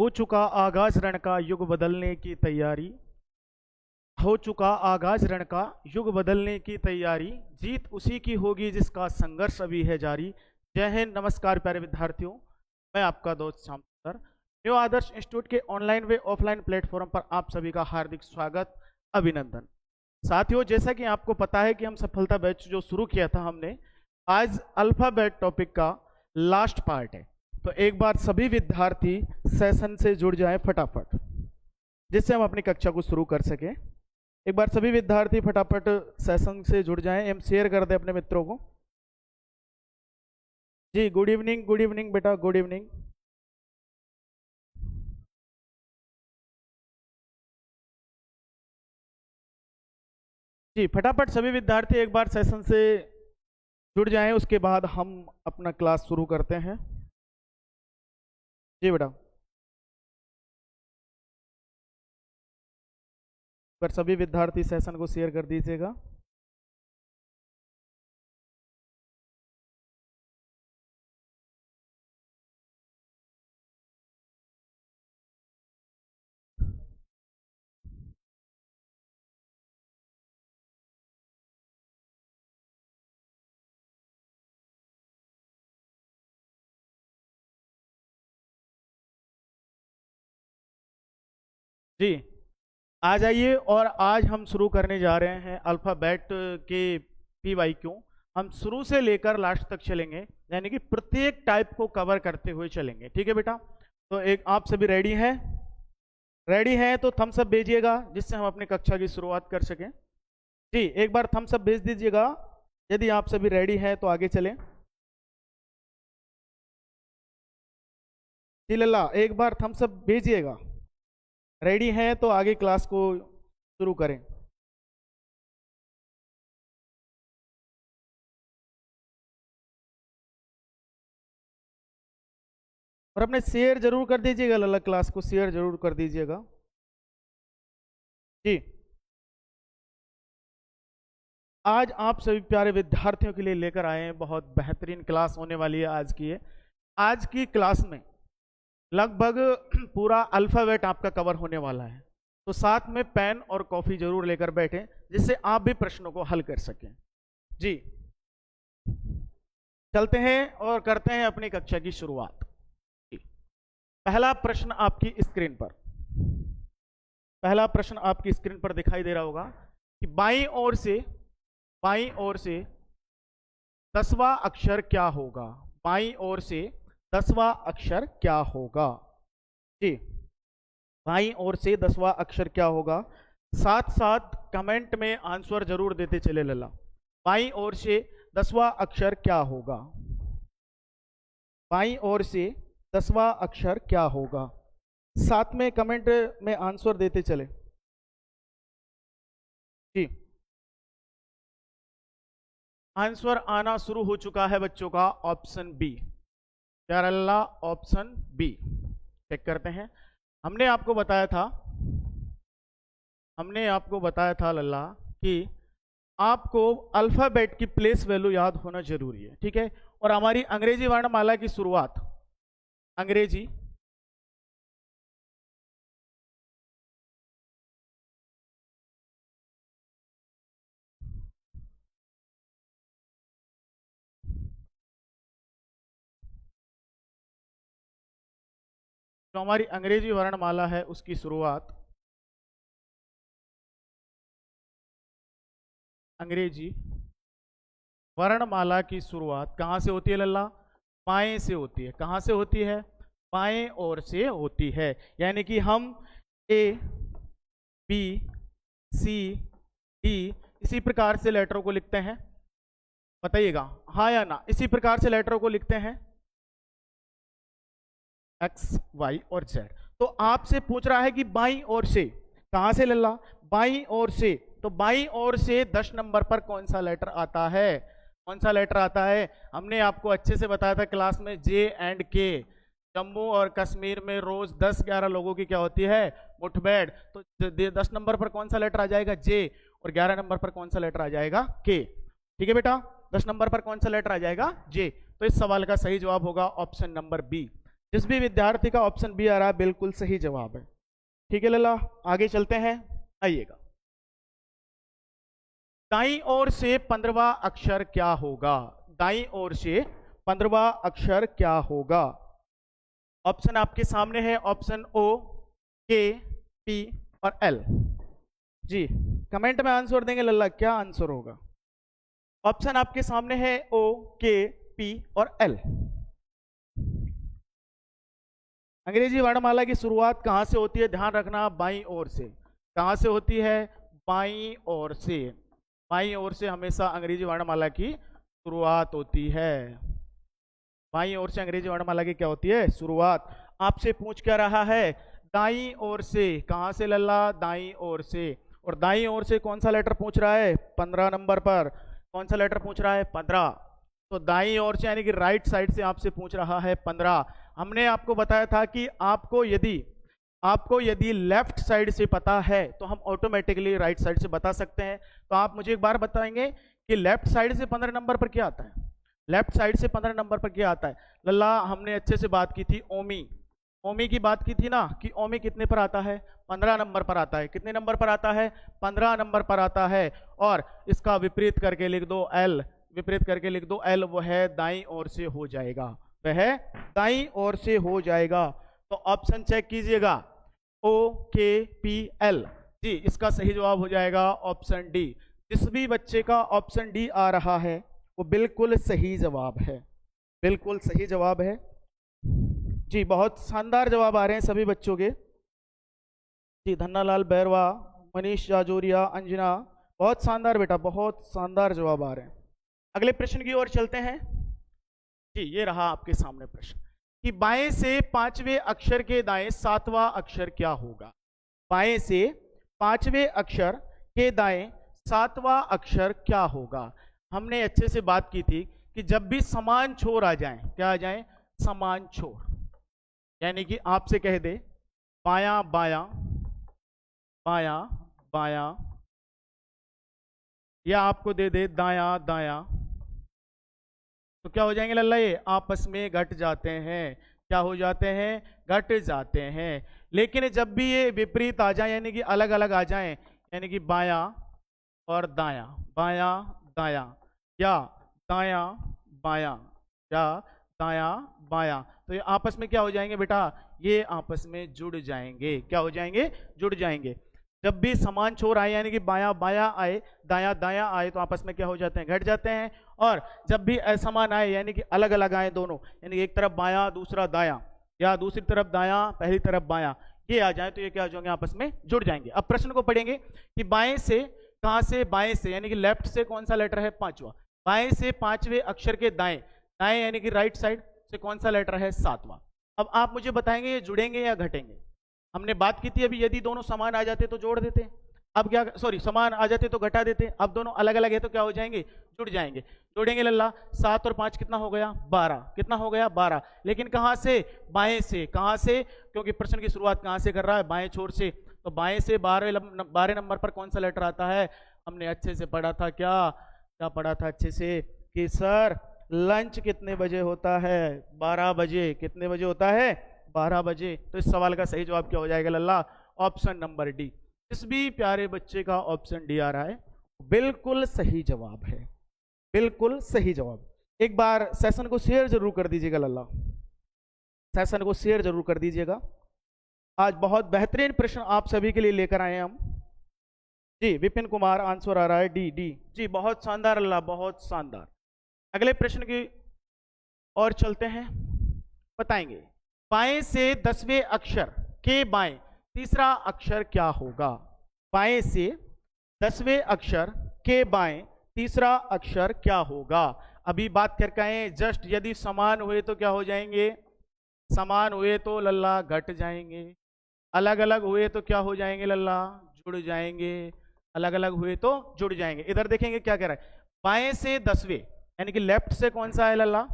हो चुका आगाज रण का युग बदलने की तैयारी। हो चुका आगाज रण का युग बदलने की तैयारी। जीत उसी की होगी जिसका संघर्ष अभी है जारी। जय हिंद, नमस्कार प्यारे विद्यार्थियों। मैं आपका दोस्त श्याम सुंदर। न्यू आदर्श इंस्टीट्यूट के ऑनलाइन व ऑफलाइन प्लेटफॉर्म पर आप सभी का हार्दिक स्वागत, अभिनंदन। साथियों, जैसा कि आपको पता है कि हम सफलता बैच जो शुरू किया था हमने, आज अल्फाबेट टॉपिक का लास्ट पार्ट है। तो एक बार सभी विद्यार्थी सेशन से जुड़ जाएं फटाफट, जिससे हम अपनी कक्षा को शुरू कर सकें। एक बार सभी विद्यार्थी फटाफट सेशन से जुड़ जाएं। हम शेयर कर दें अपने मित्रों को। जी, गुड इवनिंग बेटा, गुड इवनिंग। जी, फटाफट सभी विद्यार्थी एक बार सेशन से जुड़ जाएं, उसके बाद हम अपना क्लास शुरू करते हैं। जी बेटा, पर सभी विद्यार्थी सेशन को शेयर कर दीजिएगा। जी, आ जाइए। और आज हम शुरू करने जा रहे हैं अल्फाबेट के PYQ। हम शुरू से लेकर लास्ट तक चलेंगे, यानी कि प्रत्येक टाइप को कवर करते हुए चलेंगे। ठीक है बेटा? तो एक आप सभी रेडी हैं? रेडी हैं तो थम्स अप भेजिएगा, जिससे हम अपनी कक्षा की शुरुआत कर सकें। जी, एक बार थम्स अप भेज दीजिएगा यदि आप सभी रेडी हैं, तो आगे चलें। जी लल्ला, एक बार थम्स अप भेजिएगा। रेडी हैं तो आगे क्लास को शुरू करें। और अपने शेयर जरूर कर दीजिएगा लल्ला, क्लास को शेयर जरूर कर दीजिएगा। जी, आज आप सभी प्यारे विद्यार्थियों के लिए लेकर आए हैं, बहुत बेहतरीन क्लास होने वाली है आज की। आज की क्लास में लगभग पूरा अल्फाबेट आपका कवर होने वाला है। तो साथ में पेन और कॉफी जरूर लेकर बैठें, जिससे आप भी प्रश्नों को हल कर सकें। जी, चलते हैं और करते हैं अपनी कक्षा की शुरुआत। पहला प्रश्न आपकी स्क्रीन पर, पहला प्रश्न आपकी स्क्रीन पर दिखाई दे रहा होगा कि बाईं ओर से 10वां अक्षर क्या होगा। बाईं ओर से 10वां अक्षर क्या होगा? जी, बाईं ओर से 10वां अक्षर क्या होगा? साथ साथ कमेंट में आंसर जरूर देते चले लल्ला। बाईं ओर से 10वां अक्षर क्या होगा? बाईं ओर से 10वां अक्षर क्या होगा? साथ में कमेंट में आंसर देते चले। जी, आंसर आना शुरू हो चुका है बच्चों का। ऑप्शन बी, प्यारा लल्ला, ऑप्शन बी चेक करते हैं। हमने आपको बताया था लल्ला कि आपको अल्फाबेट की प्लेस वैल्यू याद होना जरूरी है। ठीक है? और हमारी अंग्रेजी वर्णमाला की शुरुआत अंग्रेजी जो हमारी अंग्रेजी वर्णमाला है उसकी शुरुआत अंग्रेजी वर्णमाला की शुरुआत कहाँ से होती है लल्ला? बाएं से होती है। कहाँ से होती है? बाएं ओर से होती है। यानी कि हम A, B, C, D इसी प्रकार से लेटरों को लिखते हैं। बताइएगा हाँ या ना। इसी प्रकार से लेटरों को लिखते हैं X, Y और Z। तो आपसे पूछ रहा है कि बाईं ओर से, कहां से लल्ला? बाईं ओर से। तो बाईं ओर से 10 नंबर पर कौन सा लेटर आता है? कौन सा लेटर आता है? हमने आपको अच्छे से बताया था क्लास में, J एंड K। जम्मू और कश्मीर में रोज 10-11 लोगों की क्या होती है? मुठभेड़। तो 10 नंबर पर कौन सा लेटर आ जाएगा? J। और 11 नंबर पर कौन सा लेटर आ जाएगा? K। ठीक है बेटा? 10 नंबर पर कौन सा लेटर आ जाएगा? J। तो इस सवाल का सही जवाब होगा ऑप्शन नंबर बी। जिस भी विद्यार्थी का ऑप्शन बी आ रहा है बिल्कुल सही जवाब है। ठीक है लल्ला, आगे चलते हैं। आइएगा, दाईं ओर से 15वां अक्षर क्या होगा? दाईं ओर से 15वां अक्षर क्या होगा? ऑप्शन आपके सामने है, ऑप्शन ओ, के, पी और एल। जी कमेंट में आंसर देंगे लल्ला, क्या आंसर होगा? ऑप्शन आपके सामने है, ओ, के, पी और एल। अंग्रेजी वर्णमाला की शुरुआत कहां से होती है? ध्यान रखना, बाईं ओर से। कहां से होती है? बाईं ओर से। बाईं ओर से हमेशा अंग्रेजी वर्णमाला की शुरुआत होती है। बाईं ओर से अंग्रेजी वर्णमाला की क्या होती है? शुरुआत। आपसे पूछ क्या रहा है? दाईं ओर से। कहां से लल्ला? दाईं ओर से। और दाईं ओर से कौन सा लेटर पूछ रहा है? 15 नंबर पर। कौन सा लेटर पूछ रहा है? 15। तो दाईं ओर से यानी कि राइट साइड से आपसे पूछ रहा है 15। हमने आपको बताया था कि आपको यदि लेफ्ट साइड से पता है तो हम ऑटोमेटिकली राइट साइड से बता सकते हैं। तो आप मुझे एक बार बताएंगे कि लेफ्ट साइड से 15 नंबर पर क्या आता है? लेफ्ट साइड से 15 नंबर पर क्या आता है? लल्ला हमने अच्छे से बात की थी, ओमी। ओमी की बात की थी ना कि ओमी कितने पर आता है? 15 नंबर पर आता है। कितने नंबर पर आता है? 15 नंबर पर आता है। और इसका विपरीत करके लिख दो एल। विपरीत करके लिख दो एल, वो है दाईं ओर से हो जाएगा। वह दाईं ओर से हो जाएगा। तो ऑप्शन चेक कीजिएगा, ओ, के, पी, एल। जी इसका सही जवाब हो जाएगा ऑप्शन डी। जिस भी बच्चे का ऑप्शन डी आ रहा है वो बिल्कुल सही जवाब है। बिल्कुल सही जवाब है। जी बहुत शानदार जवाब आ रहे हैं सभी बच्चों के। जी धन्नालाल बैरवा, मनीष जाजोरिया, अंजना, बहुत शानदार बेटा, बहुत शानदार जवाब आ रहे हैं। अगले प्रश्न की ओर चलते हैं। जी ये रहा आपके सामने प्रश्न कि बाएं से 5वें अक्षर के दाएं 7वां अक्षर क्या होगा? बाएं से 5वें अक्षर के दाएं 7वां अक्षर क्या होगा? हमने अच्छे से बात की थी कि जब भी समान छोर आ जाएं, क्या आ जाएं? समान छोर। यानी कि आपसे कह दे बायां बायां, बायां बायां, या आपको दे दे दायां दायां, तो क्या हो जाएंगे लल्ला? ये आपस में घट जाते हैं। क्या हो जाते हैं? घट जाते हैं। लेकिन जब भी ये विपरीत आ जाए यानी कि अलग अलग आ जाएं, यानी कि बायां और दायां, बायां दायां, या दायां बायां, या दायां बायां, तो ये आपस में क्या हो जाएंगे बेटा? ये आपस में जुड़ जाएंगे। क्या हो जाएंगे? जुड़ जाएंगे। जब भी समान छोर आए यानी कि बायां बायां आए, दायां दायां आए, तो आपस में क्या हो जाते हैं? घट जाते हैं। और जब भी असमान आए यानी कि अलग अलग आए दोनों, यानी कि एक तरफ बायां दूसरा दायां, या दूसरी तरफ दायां पहली तरफ बायां, ये आ जाए तो ये क्या हो जाएंगे? आपस में जुड़ जाएंगे। अब प्रश्न को पढ़ेंगे कि बाएं से, कहां से? बाएं से, यानी कि लेफ्ट से कौन सा लेटर है? 5वां। बाएं से 5वें अक्षर के दाएं, दाएं यानी कि राइट साइड से कौन सा लेटर है? 7वां। अब आप मुझे बताएंगे ये जुड़ेंगे या घटेंगे? हमने बात की थी अभी, यदि दोनों समान आ जाते तो जोड़ देते, अब क्या, सॉरी समान आ जाते तो घटा देते। अब दोनों अलग अलग है तो क्या हो जाएंगे? जुड़ जाएंगे। जोड़ेंगे लल्ला, 7 और 5 कितना हो गया? 12। कितना हो गया? 12। लेकिन कहां से? बाएं से। कहां से? क्योंकि प्रश्न की शुरुआत कहां से कर रहा है? बाएं छोर से। तो बाएं से 12 नंबर पर कौन सा लेटर आता है? हमने अच्छे से पढ़ा था, क्या क्या पढ़ा था अच्छे से, कि सर लंच कितने बजे होता है? 12 बजे। कितने बजे होता है? 12 बजे। तो इस सवाल का सही जवाब क्या हो जाएगा लल्ला? Option number D. जिस भी प्यारे बच्चे का ऑप्शन डी आ रहा है बिल्कुल सही जवाब है। बिल्कुल सही जवाब। एक बार सेशन को शेयर जरूर कर दीजिएगा लल्ला, सेशन को शेयर जरूर कर दीजिएगा। आज बहुत बेहतरीन प्रश्न आप सभी के लिए लेकर आए हैं हम। जी विपिन कुमार, आंसर आ रहा है डी। डी जी बहुत शानदार लल्ला, बहुत शानदार। अगले प्रश्न की और चलते हैं। बताएंगे बाएं से 10वें अक्षर के बाएं तीसरा अक्षर क्या होगा? बाएं से 10वें अक्षर के बाएं तीसरा अक्षर क्या होगा? अभी बात करके आए जस्ट, यदि समान हुए तो क्या हो जाएंगे? समान हुए तो लल्ला घट जाएंगे। अलग अलग हुए तो क्या हो जाएंगे लल्ला? जुड़ जाएंगे। अलग अलग हुए तो जुड़ जाएंगे। इधर देखेंगे क्या कह रहा है? बाएं से 10वें यानी कि लेफ्ट से कौन सा है लल्ला?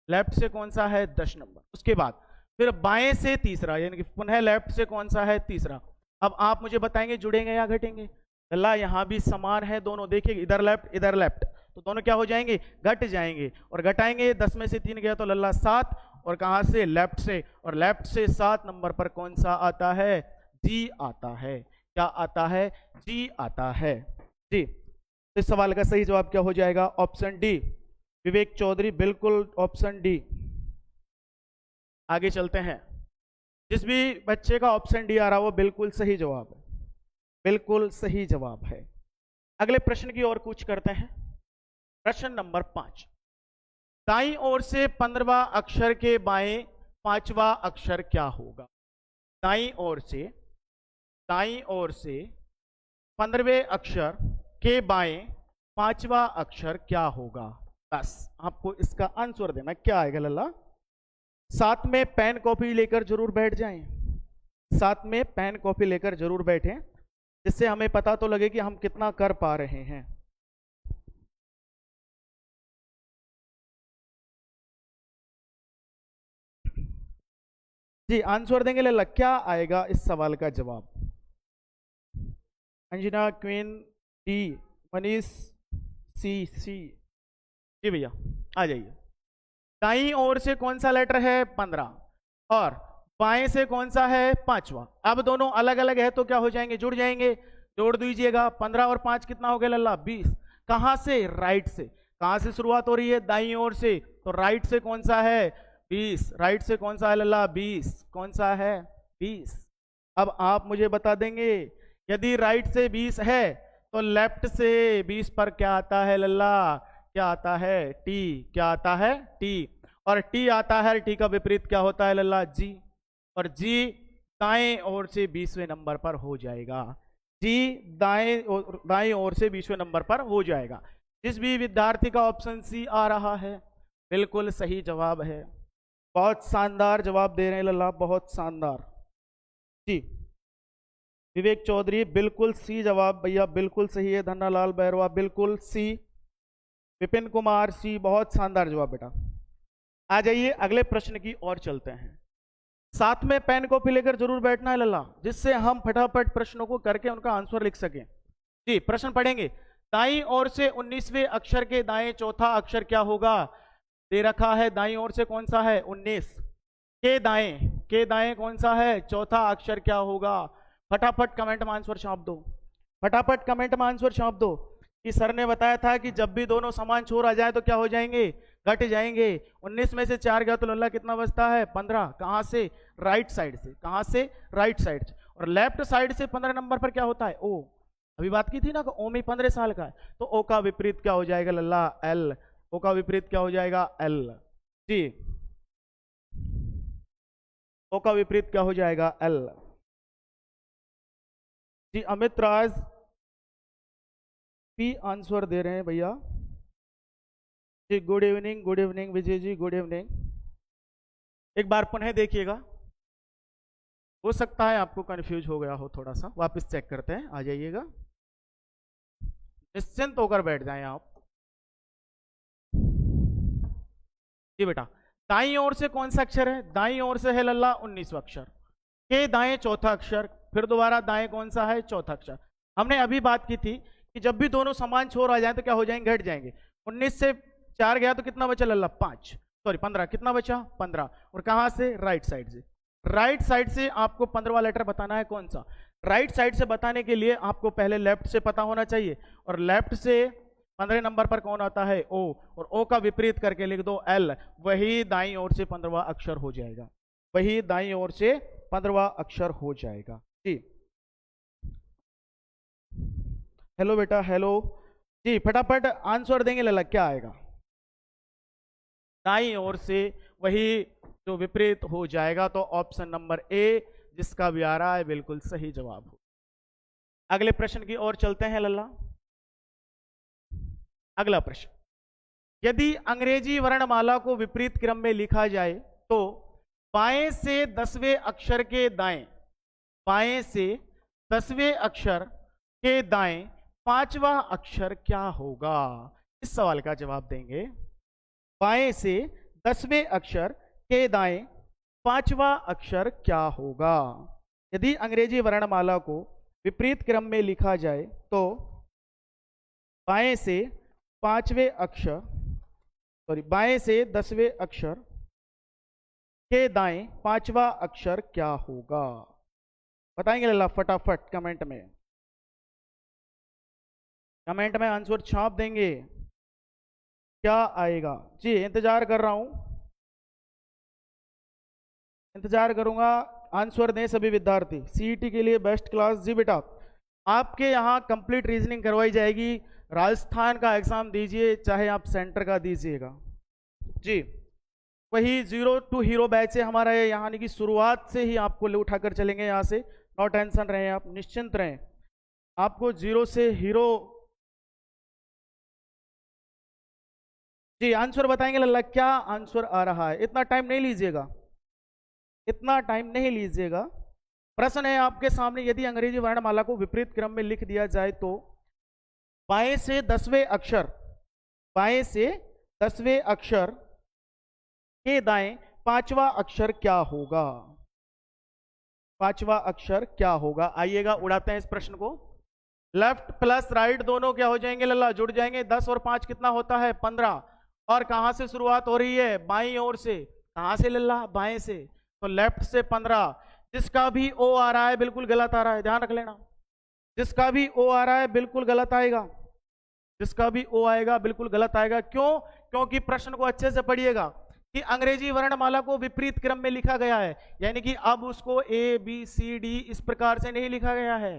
लेफ्ट से कौन सा है? 10 नंबर। उसके बाद फिर बाएं से तीसरा यानी कि पुनः लेफ्ट से कौन सा है? तीसरा। अब आप मुझे बताएंगे जुड़ेंगे या घटेंगे? लल्ला यहां भी समान है दोनों, देखिए इधर लेफ्ट, तो दोनों क्या हो जाएंगे? घट जाएंगे। और घटाएंगे, 10 में से 3 गया तो लल्ला 7, और कहां से, लेफ्ट से, और लेफ्ट से 7 नंबर पर कौन सा आता है, जी आता है। क्या आता है, जी आता है जी। तो इस सवाल का सही जवाब क्या हो जाएगा, ऑप्शन डी, विवेक चौधरी, बिल्कुल ऑप्शन डी। आगे चलते हैं, जिस भी बच्चे का ऑप्शन डी आ रहा वो बिल्कुल सही जवाब है, बिल्कुल सही जवाब है। अगले प्रश्न की ओर कूच करते हैं। प्रश्न नंबर 5, दाईं ओर से 15वां अक्षर के बाएं 5वां अक्षर क्या होगा। दाईं ओर से, दाईं ओर से 15वें अक्षर के बाएं 5वां अक्षर क्या होगा। बस आपको इसका आंसर देना, क्या आएगा लल्ला। साथ में पेन कॉपी लेकर जरूर बैठ जाएं, साथ में पेन कॉपी लेकर जरूर बैठें, जिससे हमें पता तो लगे कि हम कितना कर पा रहे हैं। जी आंसर देंगे लल्ला, क्या आएगा इस सवाल का जवाब। अंजना, क्वीन, डी, मनीष, सी, सी। जी भैया आ जाइए। दाईं ओर से कौन सा लेटर है, 15, और बाएं से कौन सा है, 5वां। अब दोनों अलग अलग है तो क्या हो जाएंगे, जुड़ जाएंगे। जोड़ दीजिएगा, 15 और 5 कितना हो गया लल्ला, 20। कहां से, राइट से। कहां से शुरुआत हो रही है, दाईं ओर से, तो राइट से कौन सा है, 20। राइट से कौन सा है लल्ला, 20। कौन सा है, 20। अब आप मुझे बता देंगे, यदि राइट से 20 है तो लेफ्ट से 20 पर क्या आता है लल्ला, क्या आता है, टी। क्या आता है, टी। और टी आता है, टी का विपरीत क्या होता है लल्ला, जी। और जी दाएं ओर से 20वें नंबर पर हो जाएगा। जी दाएं ओर से 20वें नंबर पर हो जाएगा। जिस भी विद्यार्थी का ऑप्शन सी आ रहा है बिल्कुल सही जवाब है। बहुत शानदार जवाब दे रहे हैं लल्ला, बहुत शानदार जी। विवेक चौधरी बिल्कुल सी जवाब भैया, बिल्कुल सही है। धन्नालाल बैरवा बिल्कुल सी। विपिन कुमार सी, बहुत शानदार जवाब बेटा। आ जाइए अगले प्रश्न की ओर चलते हैं। साथ में पेन कॉपी लेकर जरूर बैठना है लल्ला, जिससे हम फटाफट प्रश्नों को करके उनका आंसर लिख सकें। जी प्रश्न पढ़ेंगे। दाईं ओर से 19वें अक्षर के दाएं चौथा अक्षर क्या होगा। दे रखा है दाईं ओर से कौन सा है, 19 के दाएं कौन सा है, चौथा अक्षर क्या होगा। फटाफट कमेंट में आंसर छाप दो, फटाफट कमेंट में आंसर छाप दो। कि सर ने बताया था कि जब भी दोनों समान छोर आ जाए तो क्या हो जाएंगे, घट जाएंगे। 19 में से 4 गया तो लल्ला कितना बचता है, 15। कहां से, राइट साइड से। कहां से, राइट साइड से। और लेफ्ट साइड से 15 नंबर पर क्या होता है, ओ। अभी बात की थी ना कि ओ में 15 साल का है, तो ओ का विपरीत क्या हो जाएगा लल्ला, एल। ओ का विपरीत क्या हो जाएगा, एल जी। ओ का विपरीत क्या हो जाएगा, एल जी। अमित राज पी आंसर दे रहे हैं भैया जी। Good evening, good evening Vijay ji, good evening. एक बार पुनः देखिएगा, हो सकता है आपको कंफ्यूज हो गया हो थोड़ा सा, वापस चेक करते हैं। आ जाइएगा, निश्चिंत होकर बैठ जाएं आप जी बेटा। दाईं ओर से कौन सा अक्षर है, दाईं ओर से है लल्ला 19वां अक्षर। के दाएं चौथा अक्षर, फिर दोबारा दाएं कौन सा है, चौथा अक्षर। हमने अभी बात की थी कि जब भी दोनों समान छोर आ जाए तो क्या हो जाएंगे, घट जाएंगे। 19 से 4 गया तो कितना बचा लल्ला, 5, सॉरी 15। कितना बचा, 15। और कहां से, राइट साइड से। राइट साइड से आपको 15वां लेटर बताना है कौन सा। राइट साइड से बताने के लिए आपको पहले लेफ्ट से पता होना चाहिए, और लेफ्ट से 15 नंबर पर कौन आता है, ओ। और ओ का विपरीत करके लिख दो, एल। वही दाईं ओर से 15वां अक्षर हो जाएगा, वही दाईं ओर से 15वां अक्षर हो जाएगा जी। हेलो बेटा, हेलो जी। फटाफट आंसर देंगे लल्ला, क्या आएगा। दाईं ओर से वही जो विपरीत हो जाएगा, तो ऑप्शन नंबर ए जिसका भी आ रहा है बिल्कुल सही जवाब हो। अगले प्रश्न की ओर चलते हैं लल्ला। अगला प्रश्न, यदि अंग्रेजी वर्णमाला को विपरीत क्रम में लिखा जाए तो बाएं से 10वें अक्षर के दाएं, बाएं से 10वें अक्षर के दाएं 5वां अक्षर क्या होगा। इस सवाल का जवाब देंगे। बाएं से 10वें अक्षर के दाएं 5वां अक्षर क्या होगा। यदि अंग्रेजी वर्णमाला को विपरीत क्रम में लिखा जाए तो बाएं से 5वें अक्षर, सॉरी बाएं से 10वें अक्षर के दाएं पांचवा अक्षर क्या होगा? बताएंगे लल्ला फटाफट कमेंट में आंसर छाप देंगे। क्या आएगा जी? इंतजार कर रहा हूं, इंतजार करूंगा। आंसर दें सभी विद्यार्थी। सीईटी के लिए बेस्ट क्लास। जी बेटा, आपके यहाँ कंप्लीट रीजनिंग करवाई जाएगी। राजस्थान का एग्जाम दीजिए चाहे आप सेंटर का दीजिएगा जी। वही जीरो टू हीरो बैच से हमारा यहाँ की शुरुआत से ही आपको ले उठाकर चलेंगे यहाँ से। नो टेंशन रहें, आप निश्चिंत रहें। आपको जीरो से हीरो। जी आंसर बताएंगे लल्ला, क्या आंसर आ रहा है? इतना टाइम नहीं लीजिएगा, इतना टाइम नहीं लीजिएगा। प्रश्न है आपके सामने, यदि अंग्रेजी वर्णमाला को विपरीत क्रम में लिख दिया जाए तो बाएं से 10वें अक्षर, बाएं से 10वें अक्षर के दाएं पांचवा अक्षर क्या होगा? पांचवा अक्षर क्या होगा? आइएगा उड़ाते हैं इस प्रश्न को। लेफ्ट प्लस राइट दोनों क्या हो जाएंगे लल्ला? जुड़ जाएंगे। 10 और 5 कितना होता है? 15। और कहां से शुरुआत हो रही है? बाईं ओर से। कहां से लल्ला? बाएं से। तो लेफ्ट से 15। जिसका भी ओ आ रहा है बिल्कुल गलत आ रहा है, ध्यान रख लेना। जिसका भी ओ आ रहा है बिल्कुल गलत आएगा, जिसका भी ओ आएगा बिल्कुल गलत आएगा। क्यों? क्योंकि प्रश्न को अच्छे से पढ़िएगा कि अंग्रेजी वर्णमाला को विपरीत क्रम में लिखा गया है, यानी कि अब उसको ए बी सी डी इस प्रकार से नहीं लिखा गया है,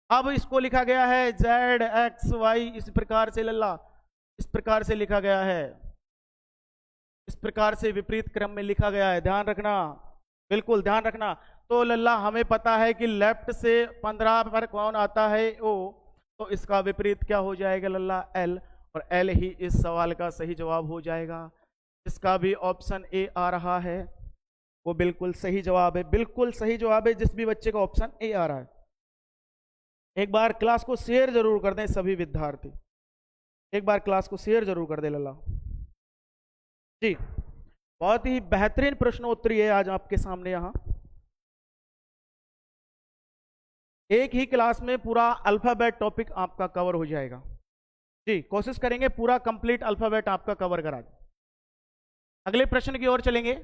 अब इसको लिखा गया है जेड एक्स वाई इस प्रकार से लल्ला, इस प्रकार से लिखा गया है, इस प्रकार से विपरीत क्रम में लिखा गया है। ध्यान रखना, बिल्कुल ध्यान रखना। तो लल्ला हमें पता है कि लेफ्ट से 15 पर कौन आता है? ओ। तो इसका विपरीत क्या हो जाएगा लल्ला? एल। और एल ही इस सवाल का सही जवाब हो जाएगा। जिसका भी ऑप्शन ए आ रहा है वो बिल्कुल सही जवाब है, बिल्कुल सही जवाब है जिस भी बच्चे का ऑप्शन ए आ रहा है। एक बार क्लास को शेयर जरूर कर दें सभी विद्यार्थी, एक बार क्लास को शेयर जरूर कर दे लल्ला जी। बहुत ही बेहतरीन प्रश्नोत्तरी है आज आपके सामने। यहां एक ही क्लास में पूरा अल्फाबेट टॉपिक आपका कवर हो जाएगा जी। कोशिश करेंगे पूरा कंप्लीट अल्फाबेट आपका कवर करा दें। अगले प्रश्न की ओर चलेंगे।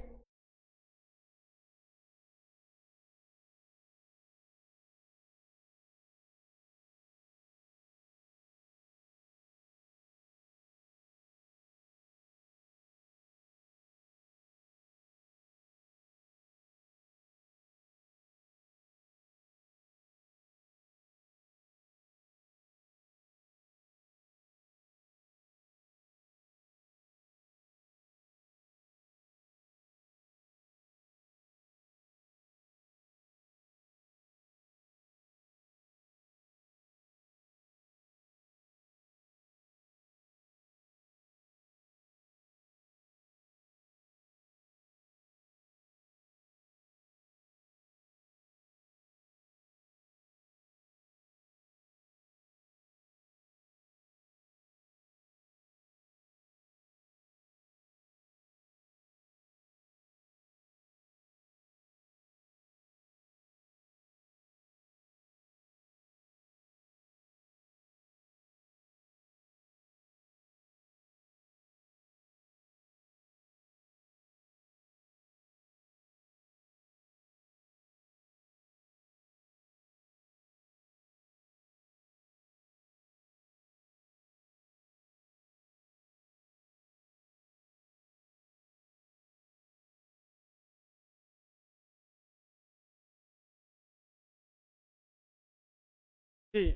जी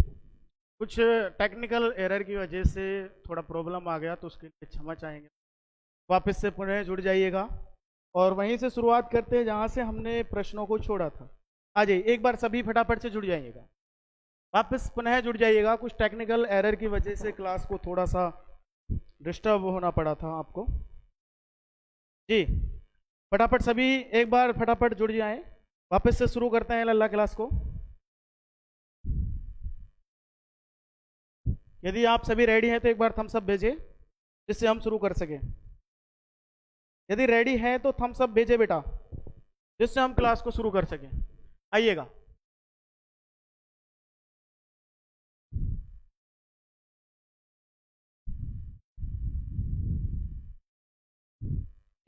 कुछ टेक्निकल एरर की वजह से थोड़ा प्रॉब्लम आ गया, तो उसके लिए क्षमा चाहेंगे। वापस से पुनः जुड़ जाइएगा और वहीं से शुरुआत करते हैं जहां से हमने प्रश्नों को छोड़ा था। आ जाइए, एक बार सभी फटाफट से जुड़ जाइएगा, वापस पुनः जुड़ जाइएगा। कुछ टेक्निकल एरर की वजह से क्लास को थोड़ा सा डिस्टर्ब होना पड़ा था आपको जी। फटाफट सभी एक बार फटाफट जुड़ जाएं, वापस से शुरू करते हैं लल्ला क्लास को। यदि आप सभी रेडी हैं तो एक बार थम्स अप भेजें जिससे हम शुरू कर सकें। यदि रेडी हैं तो थम्स अप भेजें बेटा, जिससे हम क्लास को शुरू कर सकें। आइएगा।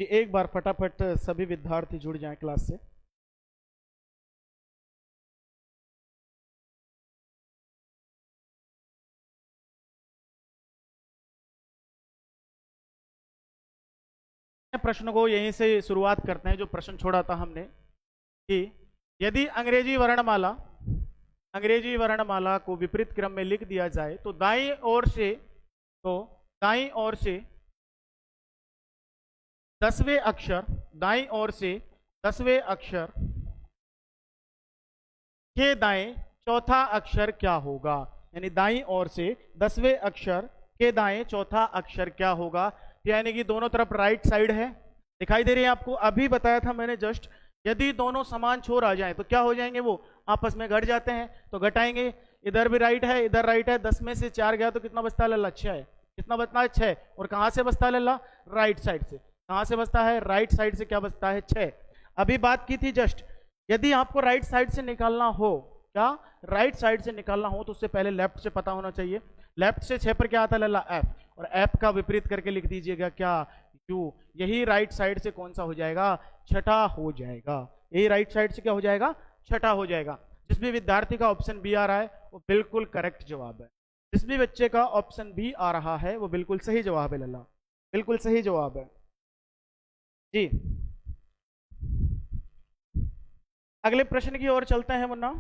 कि एक बार फटाफट सभी विद्यार्थी जुड़ जाएं क्लास से। प्रश्न को यहीं से शुरुआत करते हैं, जो प्रश्न छोड़ा था हमने कि यदि अंग्रेजी वर्णमाला को विपरीत क्रम में लिख दिया जाए तो दाईं ओर से 10वें अक्षर दाईं ओर से 10वें अक्षर के दाएं चौथा अक्षर क्या होगा। यानी दाईं ओर से 10वें अक्षर के दाएं चौथा अक्षर क्या होगा। यानी कि दोनों तरफ राइट साइड है, दिखाई दे रही है आपको। अभी बताया था मैंने जस्ट, यदि दोनों समान छोर आ जाएं तो क्या हो जाएंगे, वो आपस में घट जाते हैं, तो घटाएंगे। इधर भी राइट है, इधर राइट है, 10 में से 4 गया तो कितना बचता है लल्ला, 6 है। कितना बचता है, 6। और कहां से बचता है लल्ला, राइट साइड से। कहां से बचता है, राइट साइड से। क्या बचता है, 6। अभी बात की थी जस्ट, यदि आपको राइट साइड से निकालना हो, क्या राइट साइड से निकालना हो, तो उससे पहले लेफ्ट से पता होना चाहिए। लेफ्ट से 6 पर क्या आता है लल्ला, एफ, और एफ का विपरीत करके लिख दीजिएगा क्या, यू। यही राइट साइड से कौन सा हो जाएगा, छठा हो जाएगा। यही राइट साइड से क्या हो जाएगा, छठा हो जाएगा। जिस भी विद्यार्थी का ऑप्शन बी आ रहा है वो बिल्कुल करेक्ट जवाब है। जिस भी बच्चे का ऑप्शन बी आ रहा है वो बिल्कुल सही जवाब है लल्ला, बिल्कुल सही जवाब है जी। अगले प्रश्न की ओर चलते हैं मुन्ना।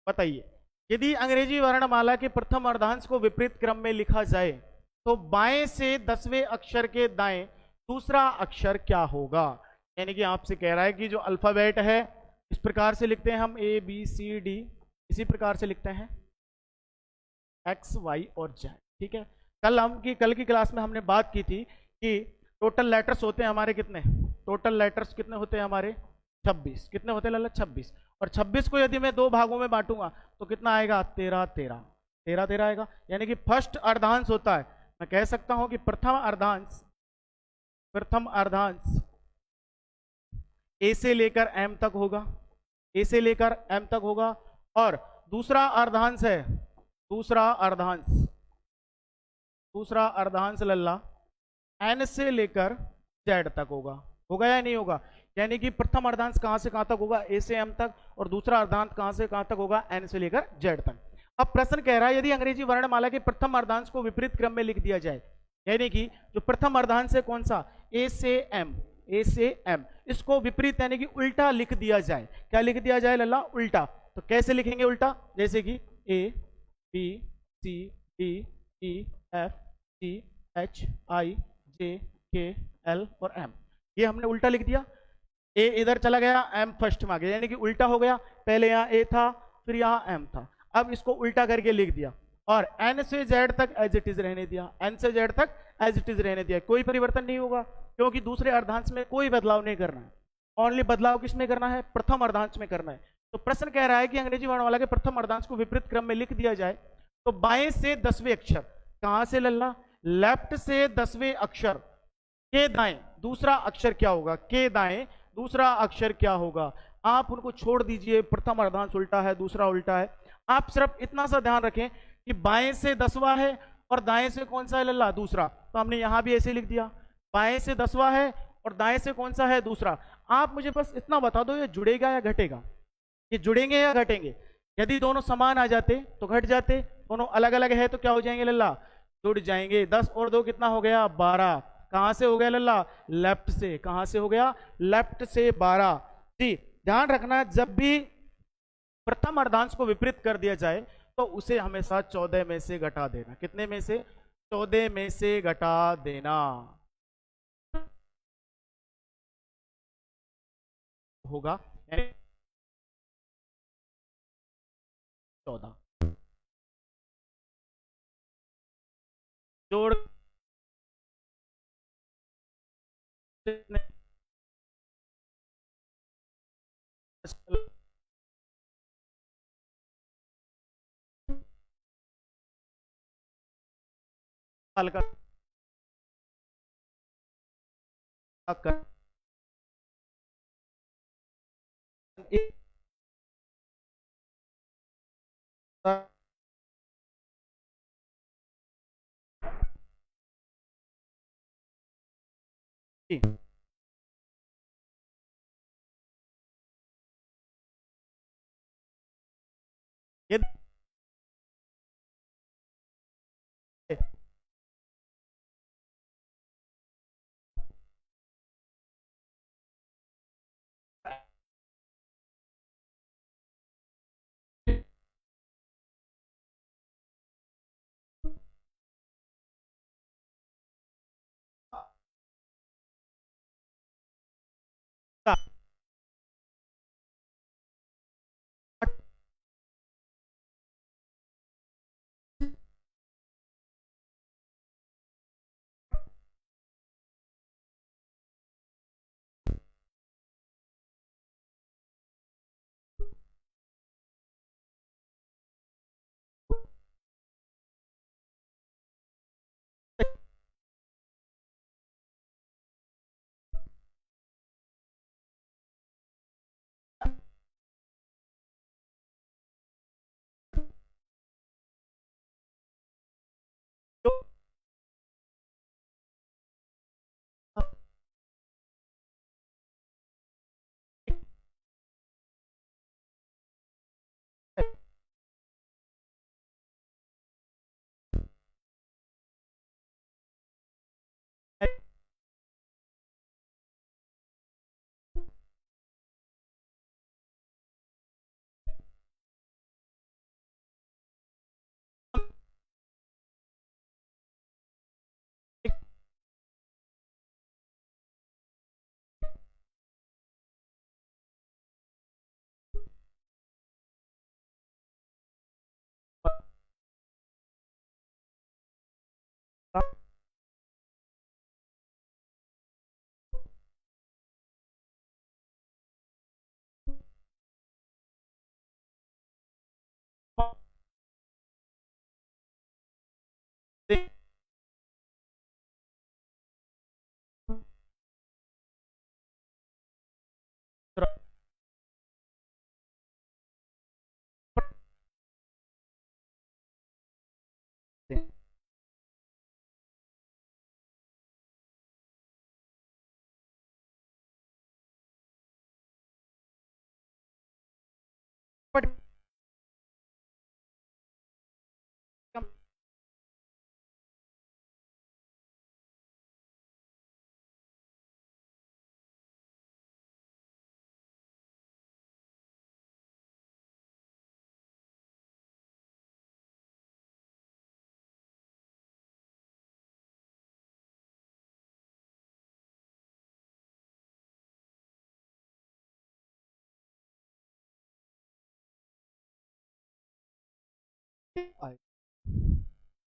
बताइए, यदि अंग्रेजी वर्णमाला के प्रथम अर्धांश को विपरीत क्रम में लिखा जाए तो बाएं से 10वें अक्षर के दाएं दूसरा अक्षर क्या होगा। यानी कि आपसे कह रहा है कि जो अल्फाबेट है इस प्रकार से लिखते हैं हम, ए बी सी डी, इसी प्रकार से लिखते हैं एक्स वाई और जेड। ठीक है, कल की क्लास में हमने बात की थी कि टोटल लेटर्स होते हैं हमारे कितने, टोटल लेटर्स कितने होते हैं हमारे, 26। कितने होते हैं लल्ला, 26। और 26 को यदि मैं 2 भागों में बांटूंगा तो कितना आएगा, 13 13 13 13 आएगा। यानी कि फर्स्ट अर्धांश होता है, मैं कह सकता हूं कि प्रथम अर्धांश ए से लेकर एम तक होगा, ए से लेकर एम तक होगा। और दूसरा अर्धांश है, दूसरा अर्धांश लल्ला एन से लेकर जेड तक होगा या नहीं होगा। यानी कि प्रथम अर्धांश कहां से कहां तक होगा, ए से एम तक, और दूसरा अर्धांश कहां से कहां तक होगा, एन से लेकर जेड तक। अब प्रश्न कह रहा है यदि अंग्रेजी वर्णमाला के प्रथम अर्धांश को विपरीत क्रम में लिख दिया जाए, यानी कि जो प्रथम अर्धांश है कौन सा, ए से एम, इसको विपरीत यानी कि उल्टा लिख दिया जाए। क्या लिख दिया जाए लल्ला, उल्टा। तो कैसे लिखेंगे उल्टा, जैसे कि A B C D E F G H I J K L और एम, ये हमने उल्टा लिख दिया। ए इधर चला गया, एम फर्स्ट में आ गया, यानी कि उल्टा हो गया। पहले यहाँ ए था, फिर यहाँ एम था, अब इसको उल्टा करके लिख दिया। और एन से जेड तक एज इट इज रहने दिया, एन से जेड तक एज इट इज रहने दिया, कोई परिवर्तन नहीं होगा, क्योंकि दूसरे अर्धांश में कोई बदलाव नहीं करना है। ओनली बदलाव किस में करना है, प्रथम अर्धांश में करना है। तो प्रश्न कह रहा है कि अंग्रेजी वर्णमाला के प्रथम अर्धांश को विपरीत क्रम में लिख दिया जाए तो बाएं से 10वें अक्षर, कहां से लल्ला, लेफ्ट से 10वें अक्षर के दाएं दूसरा अक्षर क्या होगा, के दाएं दूसरा अक्षर क्या होगा। आप उनको छोड़ दीजिए, प्रथम अर्धांश उल्टा है, दूसरा उल्टा है। आप सिर्फ इतना सा ध्यान रखें कि बाएं से 10वां है और दाएं से कौन सा है लल्ला, दूसरा। तो हमने यहां भी ऐसे लिख दिया, बाएं से 10वां है और दाएं से कौन सा है, दूसरा। आप मुझे बस इतना बता दो, ये जुड़ेगा या घटेगा, ये जुड़ेंगे या घटेंगे। यदि दोनों समान आ जाते तो घट जाते, दोनों अलग अलग है तो क्या हो जाएंगे लल्ला, जुड़ जाएंगे। 10 और 2 कितना हो गया, 12। कहां से हो गया लल्ला, लेफ्ट से। कहां से हो गया, लेफ्ट से 12। जी ध्यान रखना, जब भी प्रथम अर्धांश को विपरीत कर दिया जाए तो उसे हमेशा 14 में से घटा देना। कितने में से, 14 में से घटा देना होगा, 14 जोड़ हल्का जी। ये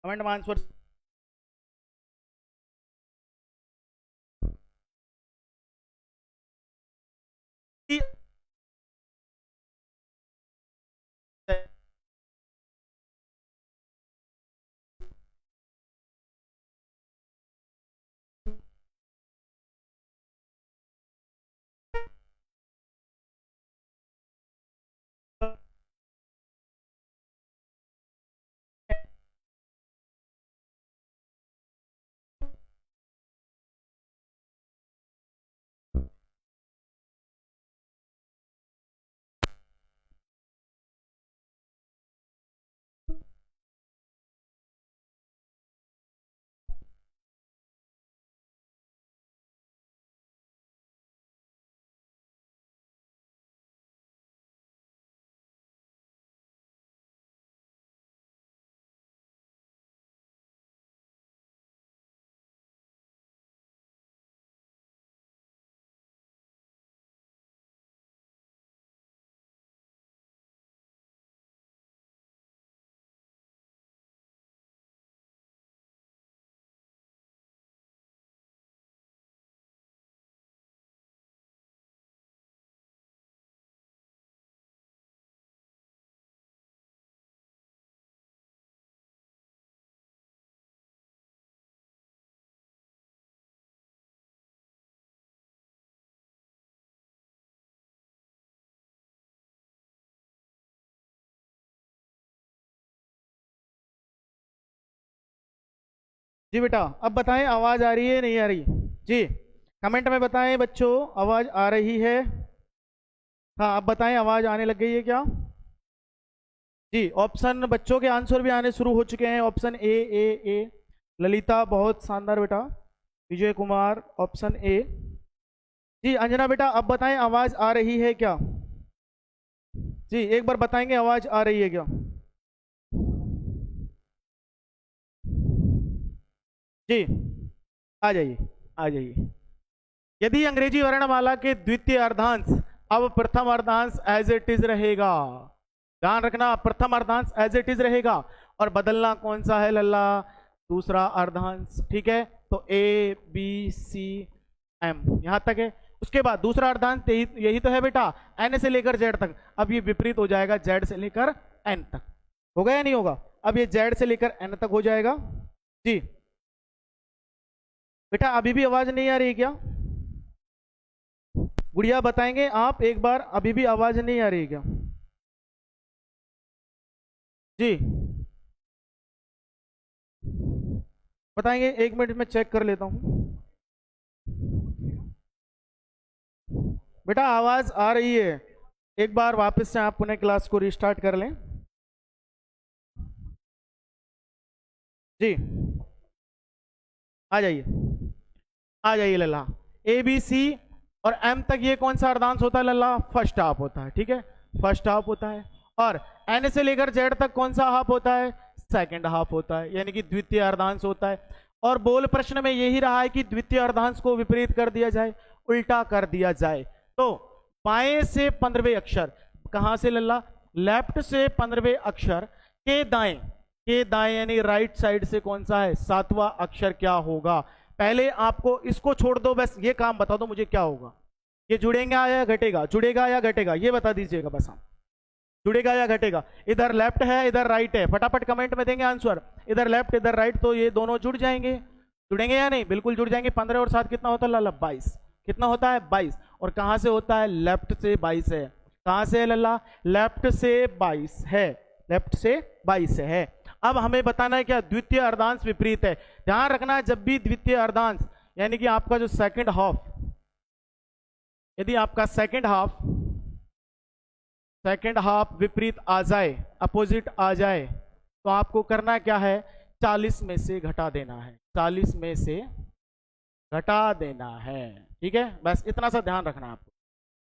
कमेंट में आंसर। जी बेटा, अब बताएं, आवाज आ रही है नहीं आ रही? जी। कमेंट में बताएं बच्चों, आवाज आ रही है? हाँ, अब बताएं आवाज आने लग गई है क्या? जी, ऑप्शन बच्चों के आंसर भी आने शुरू हो चुके हैं। Option A. ललिता बहुत शानदार बेटा। Vijay Kumar option A. जी अंजना बेटा, अब बताएं आवाज आ रही है क्या? जी एक बार बताएंगे आवाज आ रही है क्या? जी आ जाइए, आ जाइए। यदि अंग्रेजी वर्णमाला के द्वितीय अर्धांश अब प्रथम अर्धांश एज इट इज रहेगा, ध्यान रखना प्रथम अर्धांश एज इट इज रहेगा, और बदलना कौन सा है लल्ला? दूसरा अर्धांश, ठीक है। तो ए बी सी एम यहां तक है। उसके बाद दूसरा अर्धांश यही तो है बेटा, एन से लेकर जेड तक। अब ये विपरीत हो जाएगा, जेड से लेकर एन तक। होगा या नहीं होगा? अब ये जेड से लेकर एन तक हो जाएगा। जी बेटा, अभी भी आवाज नहीं आ रही क्या? गुड़िया बताएंगे आप एक बार, अभी भी आवाज नहीं आ रही क्या? जी बताएंगे, एक मिनट में चेक कर लेता हूं। बेटा आवाज आ रही है, एक बार वापस से आप पुनः क्लास को रिस्टार्ट कर लें। जी आ जाइए, आ जाइए लल्ला। ए बी सी और एम तक ये कौन सा अर्धांश होता है लल्ला? फर्स्ट हाफ होता है, ठीक है, फर्स्ट हाफ होता है। और एन से लेकर जेड तक कौन सा हाफ होता है? सेकंड हाफ होता है, यानी कि द्वितीय अर्धांश होता है। और बोल प्रश्न में यही रहा है कि द्वितीय अर्धांश को विपरीत कर दिया जाए, उल्टा कर दिया जाए। तो बाएं से 15वें अक्षर, कहां से लल्ला? लेफ्ट से 15वें अक्षर के दाएं यानी राइट साइड से कौन सा है? 7वां अक्षर क्या होगा? पहले आपको इसको छोड़ दो, बस ये काम बता दो मुझे क्या होगा। ये जुड़ेगा या घटेगा, जुड़ेगा या घटेगा, ये बता दीजिएगा बस। हम जुड़ेगा या घटेगा? इधर लेफ्ट है इधर राइट है, फटाफट कमेंट में देंगे आंसर। इधर लेफ्ट इधर राइट, तो ये दोनों जुड़ जाएंगे। जुड़ेंगे या नहीं? बिल्कुल जुड़ जाएंगे। 15 और 7 कितना होता है लल्ला? 22। कितना होता है? 22। और कहां से होता है? लेफ्ट से 22 है। कहां से है लल्ला? लेफ्ट से 22 है, लेफ्ट से 22 है। अब हमें बताना है क्या? द्वितीय अर्धांश विपरीत है। ध्यान रखना, जब भी द्वितीय अर्धांश यानी कि आपका जो सेकंड हाफ, यदि आपका सेकंड हाफ विपरीत आ जाए, अपोजिट आ जाए, तो आपको करना क्या है? 40 में से घटा देना है, 40 में से घटा देना है, ठीक है। बस इतना सा ध्यान रखना आपको।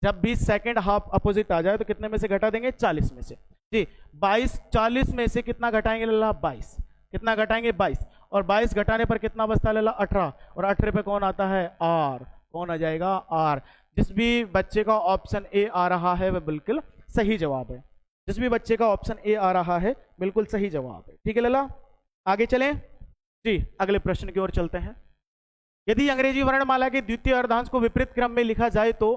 जब भी सेकंड हाफ अपोजिट आ जाए तो कितने में से घटा देंगे? 40 में से। जी 22, 40 में से कितना घटाएंगे लल्ला? 22। कितना घटाएंगे? 22। और 22 घटाने पर कितना बचता है लल्ला? 18। और 18 पे कौन आता है? आर। कौन आ जाएगा? आर। जिस भी बच्चे का ऑप्शन ए आ रहा है वह बिल्कुल सही जवाब है। जिस भी बच्चे का ऑप्शन ए आ रहा है बिल्कुल सही जवाब है, ठीक है लल्ला। आगे चलें जी, अगले प्रश्न की ओर चलते हैं। यदि अंग्रेजी वर्णमाला के द्वितीय अर्धांश को विपरीत क्रम में लिखा जाए तो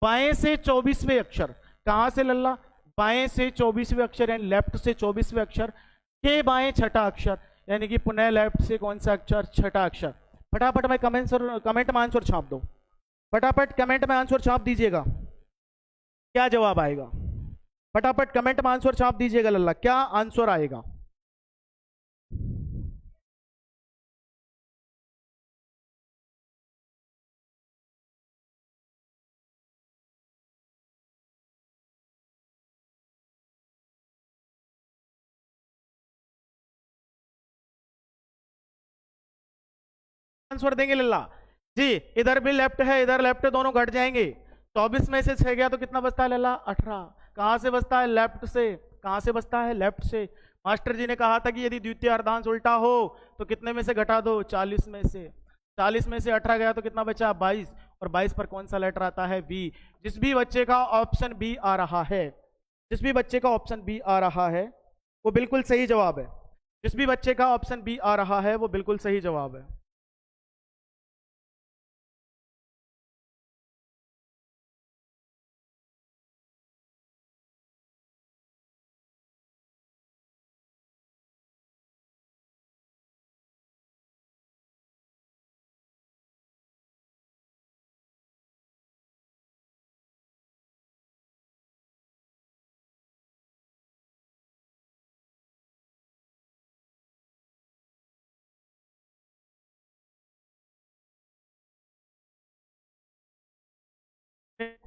बाएं से 24वें अक्षर, कहां से लल्ला? बाएं से 24वें अक्षर यानी लेफ्ट से 24वें अक्षर के बाएं छठा अक्षर, यानी कि पुनः लेफ्ट से कौन सा अक्षर? छठा अक्षर। फटाफट में कमेंट में आंसर छाप दो, फटाफट कमेंट में आंसर छाप दीजिएगा, क्या जवाब आएगा? फटाफट कमेंट में आंसर छाप दीजिएगा लल्ला, क्या आंसर आएगा? आंसर देंगे लल्ला जी। इधर भी लेफ्ट है इधर लेफ्ट है, दोनों घट जाएंगे। 24 में से 6 गया तो कितना बचता है लल्ला? 18। कहां से बचता है? लेफ्ट से। कहां से बचता है? लेफ्ट से। मास्टर जी ने कहा था कि यदि द्वितीय अर्धांश उल्टा हो तो कितने में से घटा दो? 40 में से। 40 में से 18 गया तो कितना बचा? 22। और 22 पर कौन सा लेटर आता है? बी। जिस भी बच्चे का ऑप्शन बी आ रहा है, जिस भी बच्चे का ऑप्शन बी आ रहा है वो बिल्कुल सही जवाब है। जिस भी बच्चे का ऑप्शन बी आ रहा है वो बिल्कुल सही जवाब है।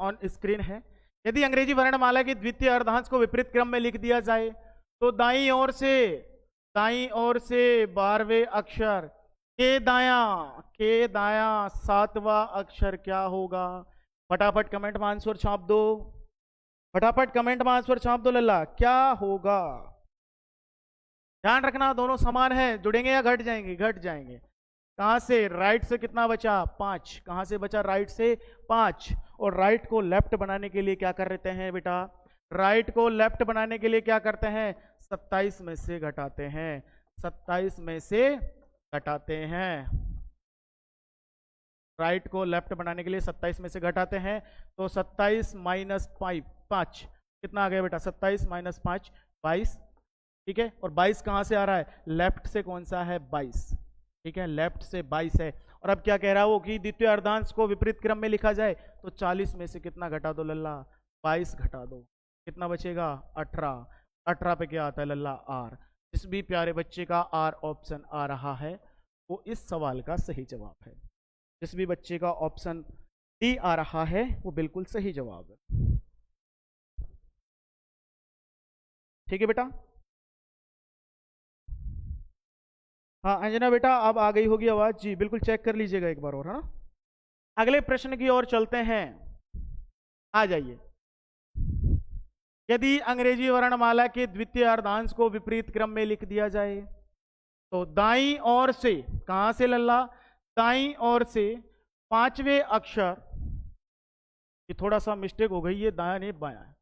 ऑन स्क्रीन है। यदि अंग्रेजी वर्णमाला के द्वितीय अर्धांश को विपरीत क्रम में लिख दिया जाए तो दाईं ओर से 12वें अक्षर के दाया 7वां अक्षर क्या होगा? फटाफट कमेंट में आंसर छाप दो, फटाफट कमेंट में आंसर छाप दो लल्ला, क्या होगा? ध्यान रखना दोनों समान है, जुड़ेंगे या घट जाएंगे? घट जाएंगे। कहां से? राइट से कितना बचा? 5। कहां से बचा? राइट से 5। और राइट को लेफ्ट बनाने के लिए क्या कर लेते हैं बेटा? राइट को लेफ्ट बनाने के लिए क्या करते हैं? 27 में से घटाते हैं, 27 में से घटाते हैं। राइट को लेफ्ट बनाने के लिए 27 में से घटाते हैं, तो 27 माइनस 5 कितना आ गया बेटा? 27 माइनस 5 22, ठीक है। और 22 कहां से आ रहा है? लेफ्ट से। कौन सा है? 22, ठीक है, लेफ्ट से 22 है। और अब क्या कह रहा है वो कि द्वितीय अर्धांश को विपरीत क्रम में लिखा जाए तो 40 में से कितना घटा दो लल्ला? 22 घटा दो, कितना बचेगा? 18। 18 पे क्या आता है लल्ला? आर। जिस भी प्यारे बच्चे का आर ऑप्शन आ रहा है वो इस सवाल का सही जवाब है। जिस भी बच्चे का ऑप्शन डी आ रहा है वो बिल्कुल सही जवाब है। ठीक है बेटा। हाँ अंजना बेटा अब आ गई होगी आवाज जी, बिल्कुल चेक कर लीजिएगा एक बार और, है ना। अगले प्रश्न की ओर चलते हैं, आ जाइए। यदि अंग्रेजी वर्णमाला के द्वितीय अर्धांश को विपरीत क्रम में लिख दिया जाए तो दाईं ओर से, कहां से लल्ला? दाईं ओर से 5वें अक्षर, ये थोड़ा सा मिस्टेक हो गई, ये दायां नहीं बायां है।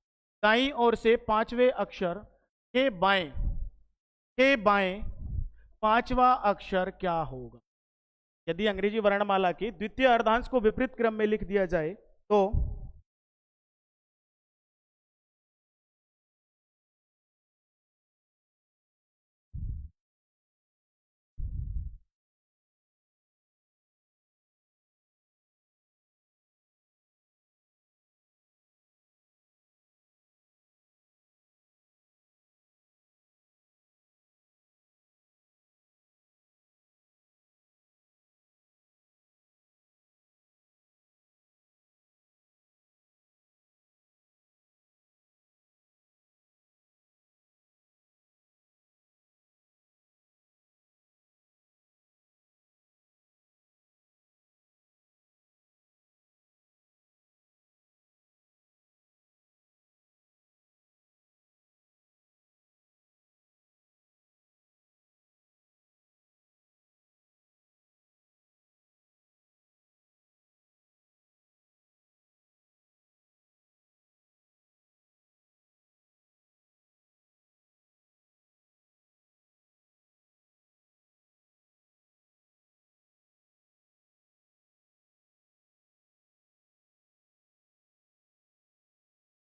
दाईं ओर से 5वें अक्षर के बाएं 5वां अक्षर क्या होगा? यदि अंग्रेजी वर्णमाला के द्वितीय अर्धांश को विपरीत क्रम में लिख दिया जाए तो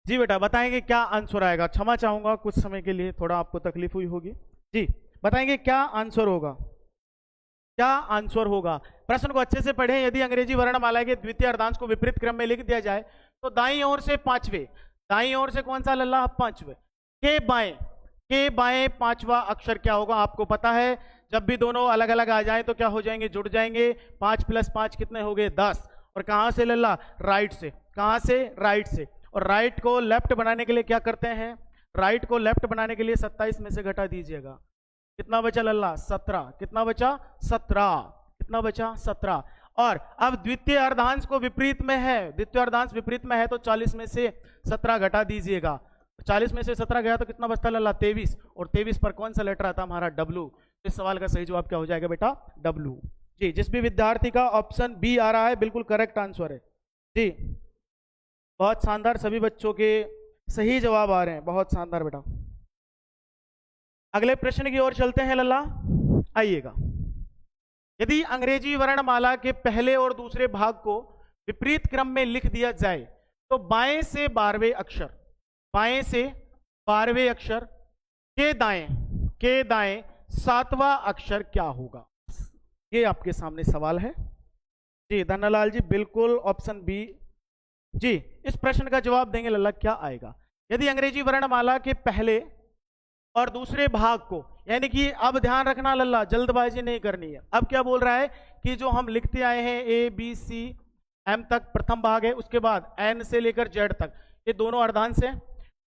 जी बेटा बताएंगे क्या आंसर आएगा? क्षमा चाहूंगा कुछ समय के लिए, थोड़ा आपको तकलीफ हुई होगी। जी बताएंगे क्या आंसर होगा? क्या आंसर होगा? प्रश्न को अच्छे से पढ़ें। यदि अंग्रेजी वर्णमाला के द्वितीय अर्धांश को विपरीत क्रम में लिख दिया जाए तो दाईं ओर से 5वें, दाईं ओर से कौन सा लल्ला? 5वें के बाएं 5वां अक्षर क्या होगा? आपको पता है जब भी दोनों अलग अलग आ जाए तो क्या हो जाएंगे? जुड़ जाएंगे। 5 + 5 कितने हो गए? 10। और कहां से लल्ला? राइट से। कहां से? राइट से। और राइट को लेफ्ट बनाने के लिए क्या करते हैं? राइट को लेफ्ट बनाने के लिए 27 में से घटा दीजिएगा, कितना बचा लल्ला? 17। कितना बचा? 17। कितना बचा? 17। और अब द्वितीय अर्धांश को विपरीत में है, द्वितीय अर्धांश विपरीत में है तो 40 में से 17 घटा दीजिएगा। 40 में से 17 गया तो कितना बचता लल्ला? 23। और 23 पर कौन सा लेटर आता? हमारा डब्लू। इस सवाल का सही जवाब क्या हो जाएगा बेटा? डब्लू। जी जिस भी विद्यार्थी का ऑप्शन बी आ रहा है बिल्कुल करेक्ट आंसर है जी। बहुत शानदार, सभी बच्चों के सही जवाब आ रहे हैं, बहुत शानदार बेटा। अगले प्रश्न की ओर चलते हैं लल्ला, आइएगा। यदि अंग्रेजी वर्णमाला के पहले और दूसरे भाग को विपरीत क्रम में लिख दिया जाए तो बाएं से 12वें अक्षर, बाएं से 12वें अक्षर के दाएं 7वां अक्षर क्या होगा? ये आपके सामने सवाल है जी। धन्यलाल जी बिल्कुल ऑप्शन बी जी इस प्रश्न का जवाब देंगे लल्ला, क्या आएगा? यदि अंग्रेजी वर्णमाला के पहले और दूसरे भाग को, यानी कि अब ध्यान रखना लल्ला, जल्दबाजी नहीं करनी है। अब क्या बोल रहा है कि जो हम लिखते आए हैं A B C एम तक प्रथम भाग है, उसके बाद एन से लेकर जेड तक, ये दोनों अर्धांश है।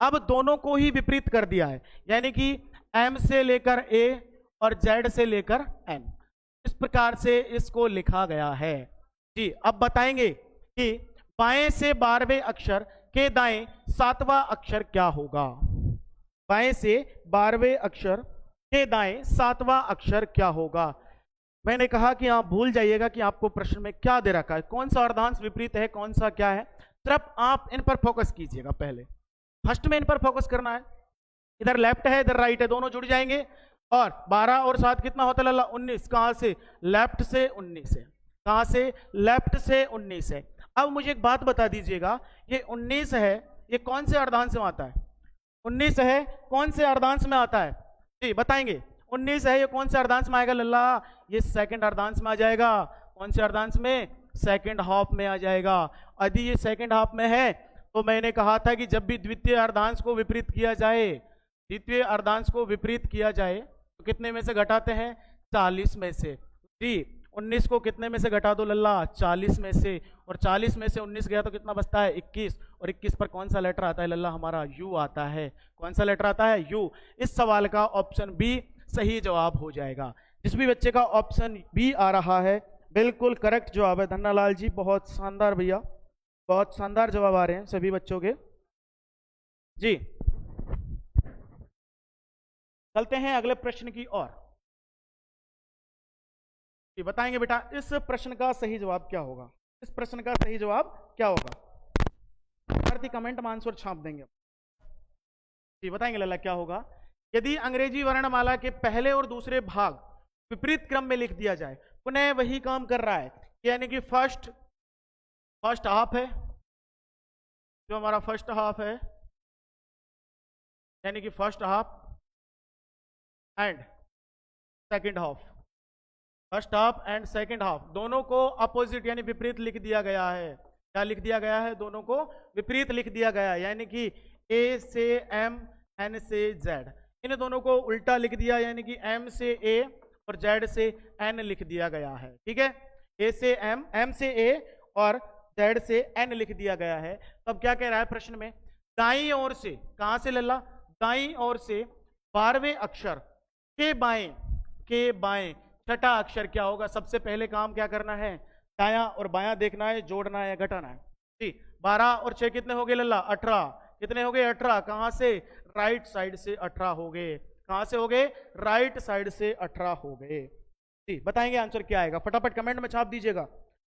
अब दोनों को ही विपरीत कर दिया है, यानी कि एम से लेकर ए और जेड से लेकर एन, इस प्रकार से इसको लिखा गया है। जी, अब बताएंगे कि बाएं से 12वें अक्षर के दाएं 7वां अक्षर क्या होगा। बाएं से 12वें अक्षर के दाएं 7वां अक्षर क्या होगा। मैंने कहा कि आप भूल जाइएगा कि आपको प्रश्न में क्या दे रखा है, कौन सा अर्धांश विपरीत है, कौन सा क्या है। सिर्फ आप इन पर फोकस कीजिएगा, पहले फर्स्ट में इन पर फोकस करना है। इधर लेफ्ट है इधर राइट है, दोनों जुड़ जाएंगे, और 12 और 7 कितना होता है लल्ला, 19। कहां से, लेफ्ट से 19 है। कहां से, लेफ्ट से 19 है। अब मुझे एक बात बता दीजिएगा, ये 19 है, ये कौन से अर्धांश में आता है। 19 है, कौन से अर्धांश में आता है, जी बताएंगे। 19 है, ये कौन से अर्धांश में आएगा लल्ला, ये सेकंड अर्धांश में आ जाएगा। कौन से अर्धांश में, सेकंड हाफ में आ जाएगा। यदि ये सेकंड हाफ में है तो मैंने कहा था कि जब भी द्वितीय अर्धांश को विपरीत किया जाए, द्वितीय अर्धांश को विपरीत किया जाए तो कितने में से घटाते हैं, 40 में से। जी, 19 को कितने में से घटा दो लल्ला, 40 में से, और 40 में से 19 गया तो कितना बचता है, 21, और 21 पर कौन सा लेटर आता है लल्ला, हमारा यू आता है। कौन सा लेटर आता है, यू। इस सवाल का ऑप्शन बी सही जवाब हो जाएगा। जिस भी बच्चे का ऑप्शन बी आ रहा है बिल्कुल करेक्ट जवाब है। धन्नालाल जी बहुत शानदार भैया, बहुत शानदार जवाब आ रहे हैं सभी बच्चों के। जी, चलते हैं अगले प्रश्न की ओर। जी बताएंगे बेटा, इस प्रश्न का सही जवाब क्या होगा, इस प्रश्न का सही जवाब क्या होगा। विद्यार्थी कमेंट में आंसर छाप देंगे। जी बताएंगे लल्ला क्या होगा। यदि अंग्रेजी वर्णमाला के पहले और दूसरे भाग विपरीत क्रम में लिख दिया जाए, पुनः वही काम कर रहा है, यानी कि फर्स्ट हाफ है, जो हमारा फर्स्ट हाफ है, यानी कि first half and second half, first half and second half दोनों को अपोजिट यानी विपरीत लिख दिया गया है। क्या लिख दिया गया है, दोनों को विपरीत लिख दिया गया है, यानी कि ए से एम, एन से जेड, इन दोनों को उल्टा लिख दिया, यानी कि एम से ए और जेड से एन लिख दिया गया है। ठीक है, ए से एम, एम से ए और जेड से एन लिख दिया गया है। तो अब क्या कह रहा है प्रश्न में, दाईं ओर से, कहां से लल्ला, दाईं ओर से 12वें अक्षर के बाएं छठा अक्षर क्या होगा। सबसे पहले काम क्या करना है, दायां और बायां देखना है, जोड़ना है, घटाना है। जी, 12 और 6 कितने हो गए लल्ला, 18। कितने हो गए, 18। कहां से, राइट साइड से 18 हो गए। कहां से हो गए, राइट साइड से 18 हो गए। जी बताएंगे आंसर क्या आएगा, फटाफट कमेंट में छाप दीजिएगा।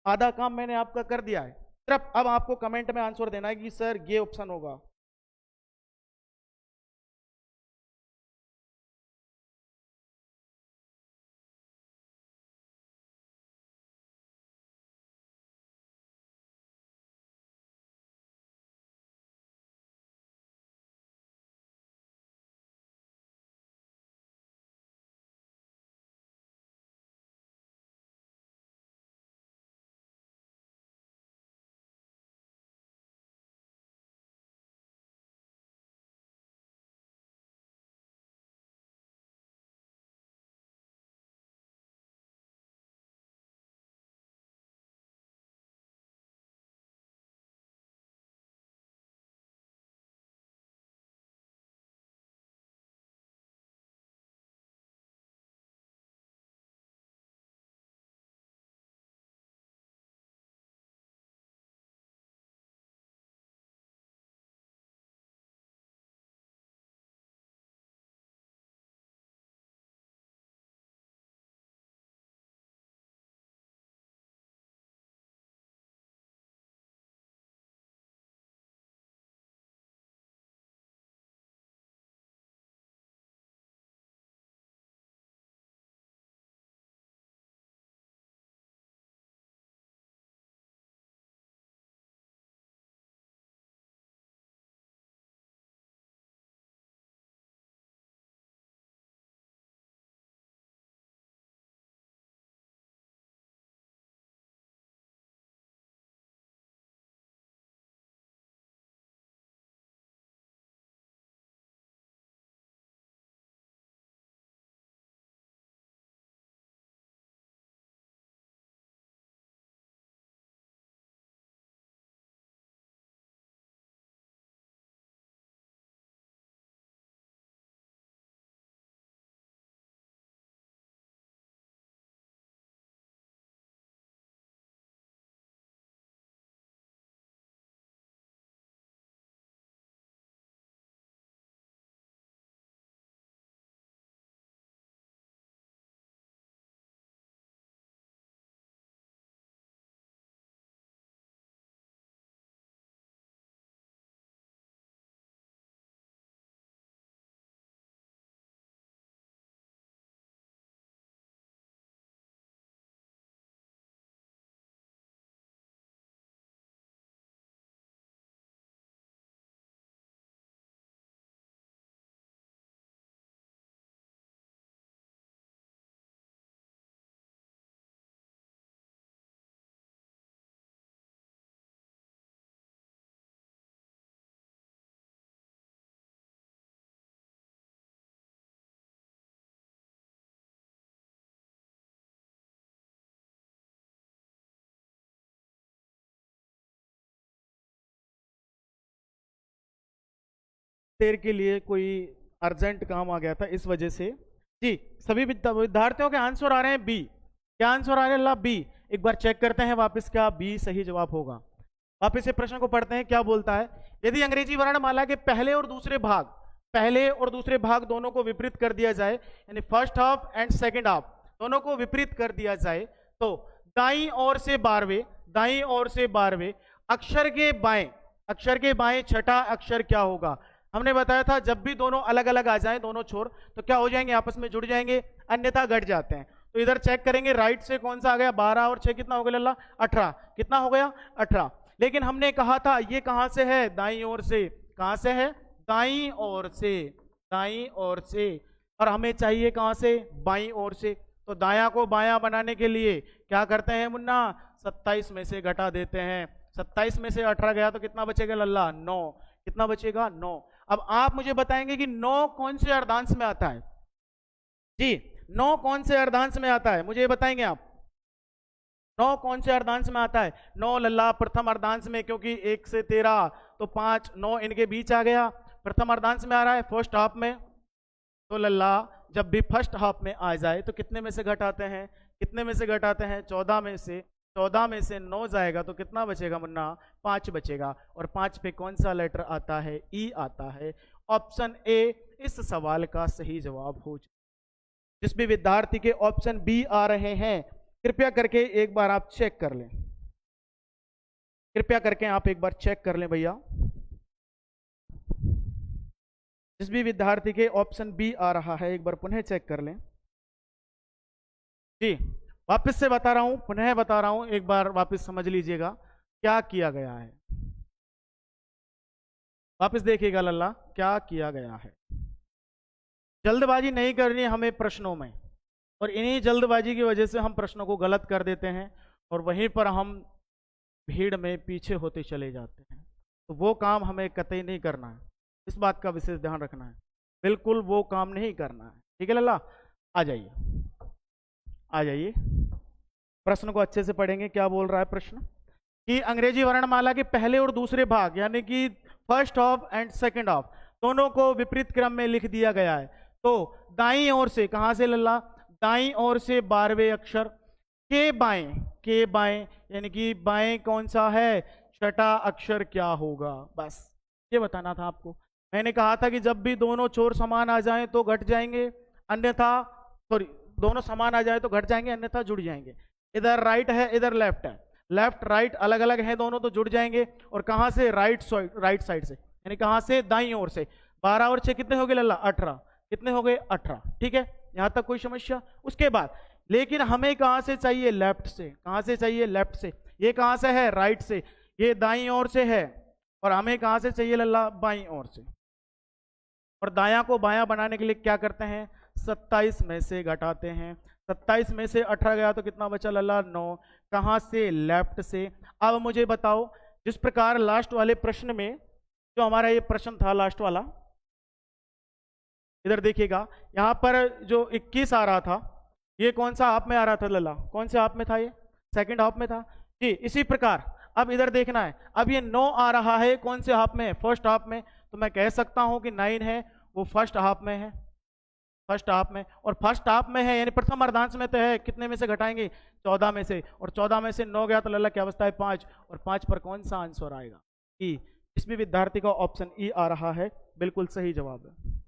आधा काम मैंने आपका कर दिया है, सिर्फ अब आपको कमेंट में आंसर देना है कि सर ये ऑप्शन होगा। देर के लिए कोई अर्जेंट काम आ गया था, इस वजह से। जी, सभी विद्यार्थियों के आंसर आ रहे हैं बी। क्या आंसर आ रहे हैं अल्लाह? बी। एक बार चेक करते हैं वापस, क्या बी सही जवाब होगा? वापस से प्रश्न को पढ़ते हैं, क्या बोलता है। यदि अंग्रेजी वर्णमाला के पहले और दूसरे भाग दोनों को विपरीत कर दिया जाए, यानी first half and second half दोनों को विपरीत कर दिया जाए, तो दाईं ओर से 12वें अक्षर के बाएं छठा अक्षर क्या होगा? हमने बताया था जब भी दोनों अलग अलग आ जाएं, दोनों छोर, तो क्या हो जाएंगे? आपस में जुड़ जाएंगे, अन्यथा घट जाते हैं। तो इधर चेक करेंगे, राइट से कौन सा आ गया? 12 और 6 कितना हो गया लल्ला? 18। कितना हो गया? 18। लेकिन हमने कहा था ये कहां से है? दाईं ओर से। कहां से है? दाईं ओर से। और हमें चाहिए कहां से? बाईं ओर से। तो दायां को बायां बनाने के लिए क्या करते हैं मुन्ना? 27 में से घटा देते हैं। 27 में से 18 गया तो कितना बचेगा लल्ला? 9। कितना बचेगा? 9। अब आप मुझे बताएंगे कि 9 कौन से अर्धांश में आता है? जी, 9 कौन से अर्धांश में आता है? मुझे ये बताएंगे आप। 9 कौन से अर्धांश में आता है? 9 लल्ला प्रथम अर्धांश में, क्योंकि 1 से 13 तो 5, 9 इनके बीच आ गया। प्रथम अर्धांश में आ रहा है, फर्स्ट हाफ में। तो लल्ला जब भी फर्स्ट हाफ में आ जाए तो कितने में से घटाते हैं? 14 में से 9 जाएगा तो कितना बचेगा मुन्ना? 5 बचेगा। और 5 पे कौन सा लेटर आता है? ई आता है। ऑप्शन ए इस सवाल का सही जवाब हो जाए। जिस भी विद्यार्थी के ऑप्शन बी आ रहे हैं, कृपया करके एक बार आप चेक कर लें। भैया। जिस भी विद्यार्थी के ऑप्शन बी आ रहा है, एक बार पुनः चेक कर लें। जी, वापस से बता रहा हूं, पुनः बता रहा हूं, एक बार वापस समझ लीजिएगा क्या किया गया है। वापस देखिएगा लल्ला, क्या किया गया है। जल्दबाजी नहीं करनी हमें प्रश्नों में, और इन्हीं जल्दबाजी की वजह से हम प्रश्नों को गलत कर देते हैं और वहीं पर हम भीड़ में पीछे होते चले जाते हैं। तो वो काम हमें कतई नहीं करना है, इस बात का विशेष ध्यान रखना है। बिल्कुल वो काम नहीं करना है, ठीक है लल्ला? आ जाइए, प्रश्न को अच्छे से पढ़ेंगे। क्या बोल रहा है प्रश्न? कि अंग्रेजी वर्णमाला के पहले और दूसरे भाग, यानी कि first half and second half दोनों को विपरीत क्रम में लिख दिया गया है। तो दाईं ओर से, कहां से लल्ला? दाईं ओर से 12वें अक्षर के बाएं, यानी कि बाएं कौन सा है? छठा अक्षर क्या होगा? बस ये बताना था आपको। मैंने कहा था कि जब भी दोनों छोर समान आ जाएं तो घट जाएंगे, अन्यथा दोनों समान आ जाए तो घट जाएंगे, अन्यथा जुड़ जाएंगे। इधर राइट है, इधर लेफ्ट है, लेफ्ट राइट अलग अलग है दोनों, तो जुड़ जाएंगे। और कहां से? राइट साइड से, यानी कहां से? दाईं ओर से। 12 और 6 कितने हो गए लल्ला? 18। कितने हो गए? 18। ठीक है, यहां तक कोई समस्या? उसके बाद लेकिन हमें कहां से चाहिए? लेफ्ट से। कहां से चाहिए? लेफ्ट से। ये कहां से है? राइट से। ये दाईं ओर से है, और हमें कहां से चाहिए लल्ला? बाईं ओर से। और दायां को बायां बनाने के लिए क्या करते हैं? 27 में से घटाते हैं। 27 में से 18 गया तो कितना बचा लल्ला? 9। कहां से? लेफ्ट से। अब मुझे बताओ, जिस प्रकार लास्ट वाले प्रश्न में, जो हमारा ये प्रश्न था लास्ट वाला, इधर देखिएगा, यहां पर जो 21 आ रहा था, ये कौन सा हाफ में आ रहा था लल्ला? कौन से हाफ में था? ये सेकंड हाफ में था। जी, इसी प्रकार अब इधर देखना है, अब ये 9 आ रहा है, कौन से हाफ में? फर्स्ट हाफ में। तो मैं कह सकता हूं कि 9 है वो फर्स्ट हाफ में है, फर्स्ट हाफ में। और फर्स्ट हाफ में है यानी प्रथम अर्धांश में तो है, कितने में से घटाएंगे? 14 में से। और 14 में से 9 गया तो लल्ला क्या बचता है? 5। और 5 पर कौन सा आंसर आएगा? ई। इस भी विद्यार्थी का ऑप्शन ई आ रहा है, बिल्कुल सही जवाब है।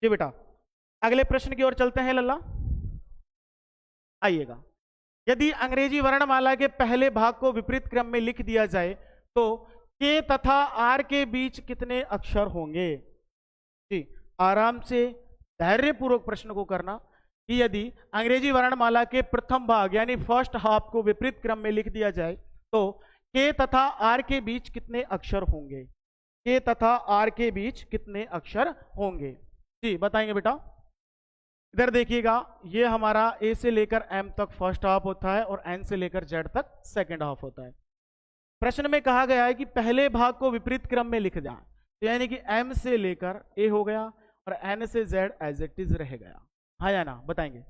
जी बेटा, अगले प्रश्न की ओर चलते हैं लल्ला, आइएगा। यदि अंग्रेजी वर्णमाला के पहले भाग को विपरीत क्रम में लिख दिया जाए तो के तथा आर के बीच कितने अक्षर होंगे? जी, आराम से धैर्यपूर्वक प्रश्न को करना कि यदि अंग्रेजी वर्णमाला के प्रथम भाग यानी फर्स्ट हाफ को विपरीत क्रम में लिख दिया जाए तो के तथा आर के बीच कितने अक्षर होंगे? के तथा आर के बीच कितने अक्षर होंगे? जी बताएंगे बेटा। इधर देखिएगा, ये हमारा ए से लेकर एम तक फर्स्ट हाफ होता है और एन से लेकर जेड तक सेकंड हाफ होता है। प्रश्न में कहा गया है कि पहले भाग को विपरीत क्रम में लिख जाए, तो यानी कि एम से लेकर ए हो गया और एन से जेड एज इट इज रह गया, हाँ या ना? बताएंगे।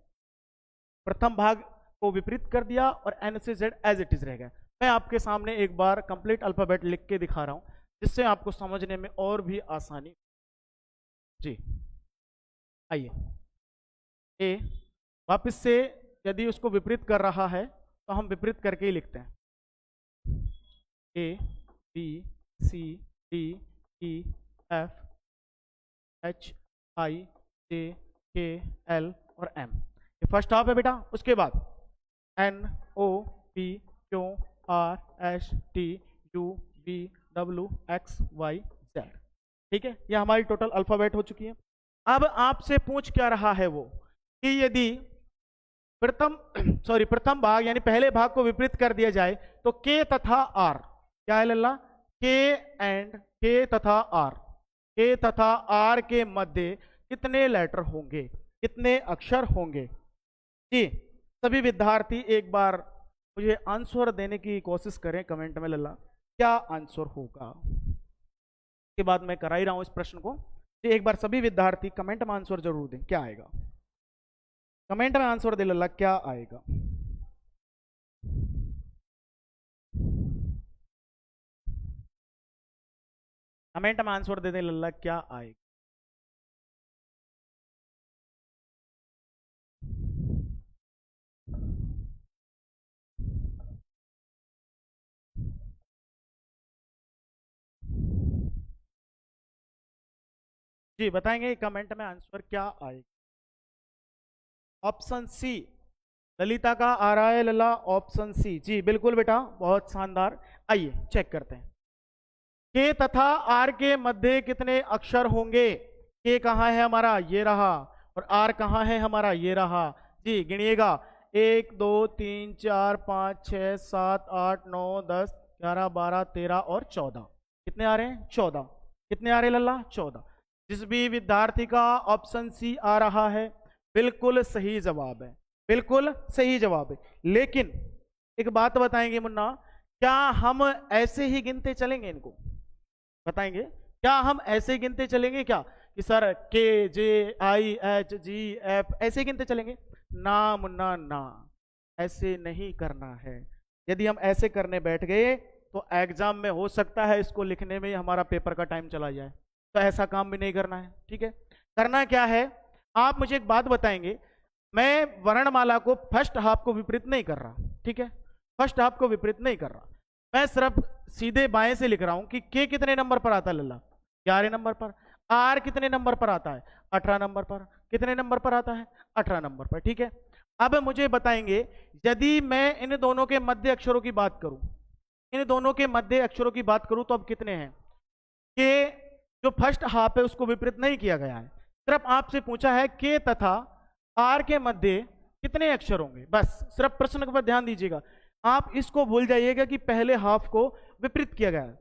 प्रथम भाग को विपरीत कर दिया और एन से जेड एज इट इज रह गया। मैं आपके सामने एक बार कंप्लीट अल्फाबेट लिख के दिखा रहा हूं, जिससे आपको समझने में और भी आसानी। जी आइए, ए वापस से यदि उसको विपरीत कर रहा है तो हम विपरीत करके ही लिखते हैं। A B C D E F H I J K L और एम, ये फर्स्ट हाफ है बेटा। उसके बाद N O P Q R S T U V W X Y Z. ठीक है, ये हमारी टोटल अल्फाबेट हो चुकी है। अब आपसे पूछ क्या रहा है वो कि यदि प्रथम भाग यानी पहले भाग को विपरीत कर दिया जाए तो के तथा आर, क्या है लल्ला, के एंड के तथा आर, के तथा आर के मध्य कितने लेटर होंगे, कितने अक्षर होंगे। जी सभी विद्यार्थी एक बार मुझे आंसर देने की कोशिश करें कमेंट में लल्ला, क्या आंसर होगा। के बाद मैं करा ही रहा हूं इस प्रश्न को। जी एक बार सभी विद्यार्थी कमेंट में आंसर जरूर दें, क्या आएगा कमेंट में आंसर दे लल्ला, क्या आएगा। कमेंट में आंसर दे दे लल्ला, क्या आएगा। जी बताएंगे कमेंट में आंसर क्या आएगा। ऑप्शन सी ललिता का आ रहा है लल्ला, ऑप्शन सी। जी बिल्कुल बेटा, बहुत शानदार। आइए चेक करते हैं, के तथा आर के मध्य कितने अक्षर होंगे। के कहाँ है हमारा, ये रहा, और आर कहाँ है हमारा, ये रहा। जी गिनिएगा, 1 2 3 4 5 6 7 8 9 10 11 12 13 और 14। कितने आ रहे हैं, 14। कितने आ रहे लल्ला, 14। जिस भी विद्यार्थी का ऑप्शन सी आ रहा है बिल्कुल सही जवाब है, बिल्कुल सही जवाब है। लेकिन एक बात बताएंगे मुन्ना, क्या हम ऐसे ही गिनते चलेंगे इनको, बताएंगे क्या हम ऐसे गिनते चलेंगे क्या कि सर के जे आई एच जी एफ ऐसे गिनते चलेंगे। ना मुन्ना ना, ऐसे नहीं करना है। यदि हम ऐसे करने बैठ गए तो एग्जाम में हो सकता है इसको लिखने में ही हमारा पेपर का टाइम चला जाए, तो ऐसा काम भी नहीं करना है। ठीक है, करना क्या है, आप मुझे एक बात बताएंगे, मैं वर्णमाला को फर्स्ट हाफ को विपरीत नहीं कर रहा, ठीक है, फर्स्ट हाफ को विपरीत नहीं कर रहा, मैं सिर्फ सीधे बाएं से लिख रहा हूं कि के कितने नंबर पर आता है लल्ला, 11 नंबर पर। आर कितने नंबर पर आता है, 18 नंबर पर। कितने नंबर पर आता है, 18 नंबर पर। ठीक है, अब मुझे बताएंगे यदि मैं इन दोनों के मध्य अक्षरों की बात करूं, इन दोनों के मध्य अक्षरों की बात करूं तो अब कितने हैं। के जो फर्स्ट हाफ है उसको विपरीत नहीं किया गया है, सिर्फ आपसे पूछा है के तथा आर के मध्य कितने अक्षर होंगे, बस सिर्फ प्रश्न पर ध्यान दीजिएगा। आप इसको भूल जाइएगा कि पहले हाफ को विपरीत किया गया है,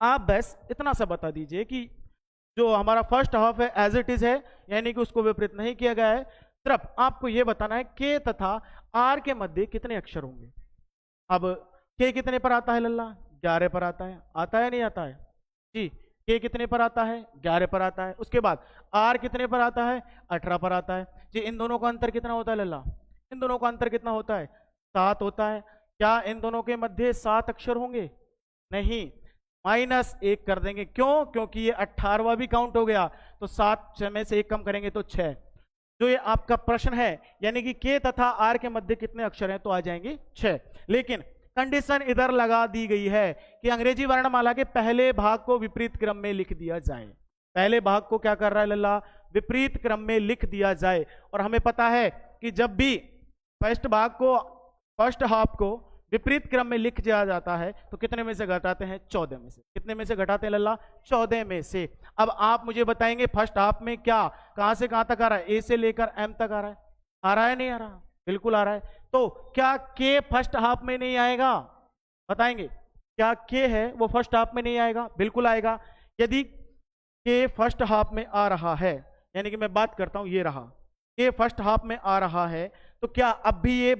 आप बस इतना सा बता दीजिए कि जो हमारा फर्स्ट हाफ है एज इट इज है, यानी कि उसको विपरीत नहीं किया गया है। सिर्फ आपको यह बताना है के तथा आर के मध्य कितने अक्षर होंगे। अब के कितने पर आता है लल्ला, 11 पर आता है, आता है नहीं आता है जी। के कितने पर आता है, 11 पर आता है। उसके बाद आर कितने पर आता है, 18 पर आता है जी। इन दोनों का अंतर कितना होता है लल्ला, इन दोनों का अंतर कितना होता है, 7 होता है। क्या इन दोनों के मध्य 7 अक्षर होंगे, नहीं, -1 कर देंगे। क्यों, क्योंकि ये 18वां भी काउंट हो गया, तो 7 में से 1 कम करेंगे तो 6। जो ये आपका प्रश्न है यानी कि के तथा आर के मध्य कितने अक्षर हैं, तो आ जाएंगे 6। लेकिन कंडीशन इधर लगा दी गई है कि अंग्रेजी वर्णमाला के पहले भाग को विपरीत क्रम में लिख दिया जाए। पहले भाग को क्या कर रहा है लल्ला, विपरीत क्रम में लिख दिया जाए। और हमें पता है कि जब भी फर्स्ट भाग को, फर्स्ट हाफ को विपरीत क्रम में लिख दिया जाता है तो कितने में से घटाते हैं, 14 में से। कितने में से घटाते हैं लल्ला, 14 में से। अब आप मुझे बताएंगे फर्स्ट हाफ में क्या, कहां से कहां तक आ रहा है, ए से लेकर एम तक आ रहा है, आ रहा है नहीं आ रहा, बिल्कुल आ रहा है। तो क्या के फर्स्ट हाफ में नहीं आएगा, बताएंगे क्या के है वो फर्स्ट हाफ में नहीं आएगा, बिल्कुल आएगा। यदि के फर्स्ट हाफ में आ रहा है, यानी कि मैं बात करता हूं ये रहा, के फर्स्ट हाफ में आ रहा है, तो क्या अब भी ये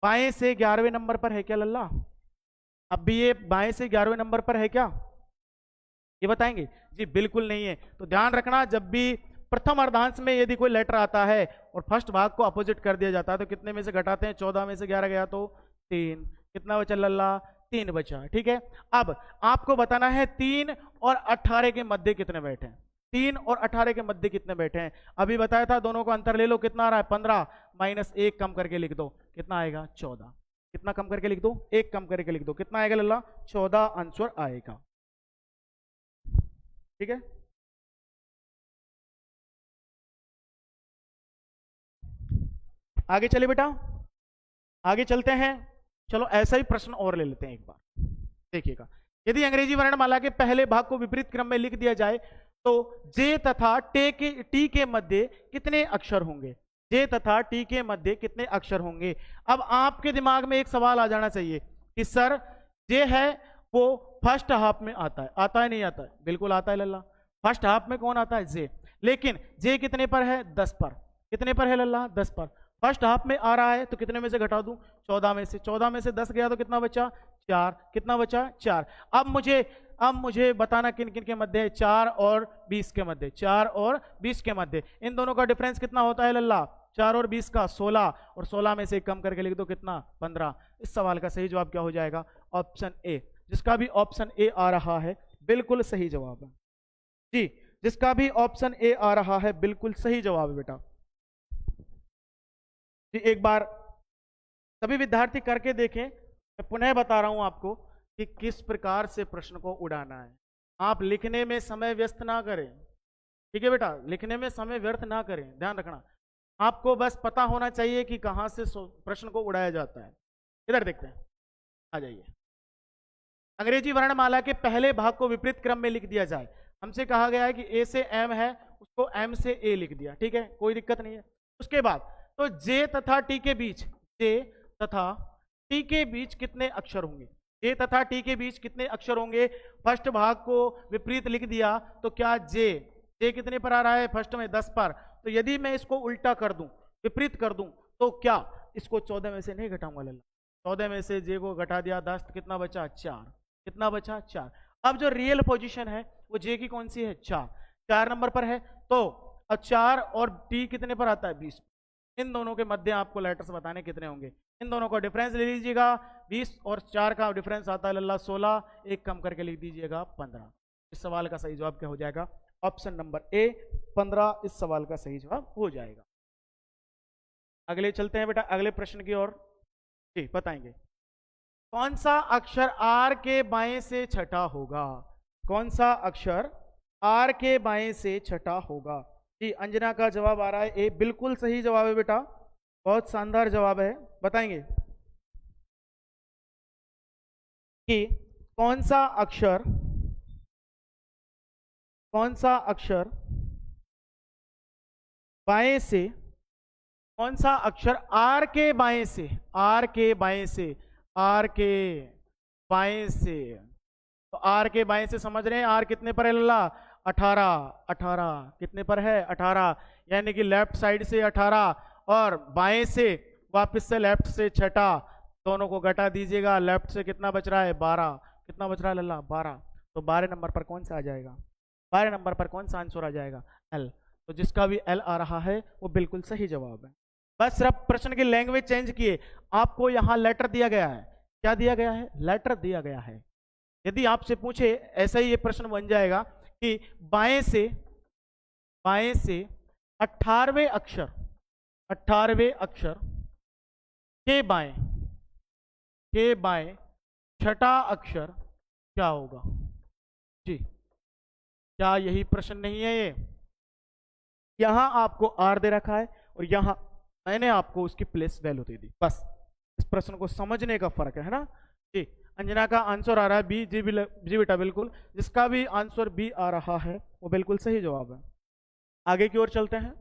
बाएं से 11वें नंबर पर है क्या लल्ला, अब भी ये बाएं से 11वें नंबर पर है क्या, ये बताएंगे जी। बिल्कुल नहीं है। तो ध्यान रखना, जब भी प्रथम अर्धांश में यदि कोई लेटर आता है और फर्स्ट भाग को अपोजिट कर दिया जाता है तो कितने में से घटाते हैं, 14 में से 11 गया तो 3, कितना बचा लल्ला, 3 बचा। ठीक है, अब आपको बताना है 3 और 18 के मध्य कितने बैठे हैं। 3 और 18 के मध्य कितने बैठे हैं, अभी बताया था, दोनों को अंतर ले लो, कितना आ रहा है 15, माइनस 1 कम करके लिख दो, कितना आएगा 14। कितना कम करके लिख दो, 1 कम करके लिख दो, कितना आएगा लल्ला, 14 आंसर आएगा। ठीक है, आगे चले बेटा, आगे चलते हैं। चलो ऐसा ही प्रश्न और ले लेते हैं एक बार, देखिएगा। यदि अंग्रेजी वर्णमाला के पहले भाग को विपरीत क्रम में लिख दिया जाए तो जे तथा टी के मध्य कितने अक्षर होंगे। जे तथा टी के मध्य कितने अक्षर होंगे। अब आपके दिमाग में एक सवाल आ जाना चाहिए कि सर जे है वो फर्स्ट हाफ में आता है, आता है नहीं आता है, बिल्कुल आता है लल्ला, फर्स्ट हाफ में कौन आता है, जे। लेकिन जे कितने पर है, 10 पर। कितने पर है लल्ला, 10 पर। फर्स्ट हाफ में आ रहा है तो कितने में से घटा दूं, 14 में से। 14 में से 10 गया तो कितना बचा, 4। कितना बचा, 4। अब मुझे बताना किन किन के मध्य है, 4 और 20 के मध्य। 4 और 20 के मध्य इन दोनों का डिफरेंस कितना होता है लल्ला, 4 और 20 का 16, और 16 में से कम करके लिख दो कितना, 15। इस सवाल का सही जवाब क्या हो जाएगा, ऑप्शन ए। जिसका भी ऑप्शन ए आ रहा है बिल्कुल सही जवाब है जी, जिसका भी ऑप्शन ए आ रहा है बिल्कुल सही जवाब है बेटा जी। एक बार सभी विद्यार्थी करके देखें, मैं पुनः बता रहा हूं आपको कि किस प्रकार से प्रश्न को उड़ाना है। आप लिखने में समय व्यस्त ना करें, ठीक है बेटा, लिखने में समय व्यर्थ ना करें, ध्यान रखना। आपको बस पता होना चाहिए कि कहां से प्रश्न को उड़ाया जाता है। इधर देखते हैं, आ जाइए। अंग्रेजी वर्णमाला के पहले भाग को विपरीत क्रम में लिख दिया जाए। हमसे कहा गया है कि ए से एम है, उसको एम से ए लिख दिया, ठीक है, कोई दिक्कत नहीं है। उसके बाद तो जे तथा टी के बीच, जे तथा टी के बीच कितने अक्षर होंगे। जे तथा टी के बीच कितने अक्षर होंगे, फर्स्ट भाग को विपरीत लिख दिया तो क्या जे कितने पर आ रहा है, फर्स्ट में 10 पर। तो यदि मैं इसको उल्टा कर दूं, विपरीत कर दूं, तो क्या इसको 14 में से नहीं घटाऊंगा लल्ला, 14 में से जे को घटा दिया 10, तो कितना बचा, 4। कितना बचा, 4। अब जो रियल पोजीशन है वो जे की कौन सी है, 4 नंबर पर है। तो अब 4 और टी कितने पर आता है, 20। इन दोनों के मध्य आपको लेटर्स बताने कितने होंगे। इन दोनों का डिफरेंस ले लीजिएगा, 20 और 4 का डिफरेंस आता है लल्ला 16, एक कम करके लिख दीजिएगा 15। इस सवाल का सही जवाब क्या हो जाएगा, ऑप्शन नंबर ए 15 इस सवाल का सही जवाब हो जाएगा। अगले चलते हैं बेटा, अगले प्रश्न की ओर जी, बताएंगे कौन सा अक्षर आर के बाएं से छठा होगा। कौन सा अक्षर आर के बाएं से छठा होगा जी। अंजना का जवाब आ रहा है ए, बिल्कुल सही जवाब है बेटा, बहुत शानदार जवाब है। बताएंगे कि कौन सा अक्षर बाएं से, कौन सा अक्षर आर के बाएं से, आर के बाएं से, आर के बाएं से। तो आर के बाएं से समझ रहे हैं, आर कितने पर है लल्ला, 18 कितने पर है, 18, यानी कि लेफ्ट साइड से 18 और बाएं से वापस से लेफ्ट से छठा, दोनों को घटा दीजिएगा, लेफ्ट से कितना बच रहा है, 12। कितना बच रहा है लल्ला, 12। तो 12 नंबर पर कौन सा आ जाएगा, 12 नंबर पर कौन सा आंसर आ जाएगा, एल। तो जिसका भी एल आ रहा है वो बिल्कुल सही जवाब है। बस सिर्फ प्रश्न की लैंग्वेज चेंज किए, आपको यहां लेटर दिया गया है, क्या दिया गया है, लेटर दिया गया है। यदि आपसे पूछे ऐसा ही ये प्रश्न बन जाएगा कि बाएं से 18वें अक्षर के बाएं छठा अक्षर क्या होगा जी। क्या यही प्रश्न नहीं है ये, यहां आपको आर दे रखा है और यहां मैंने आपको उसकी प्लेस वैल्यू दे दी। बस इस प्रश्न को समझने का फर्क है ना जी। अंजना का आंसर आ रहा है बी, जी बेटा बिल्कुल, जिसका भी आंसर बी आ रहा है वो बिल्कुल सही जवाब है। आगे की ओर चलते हैं।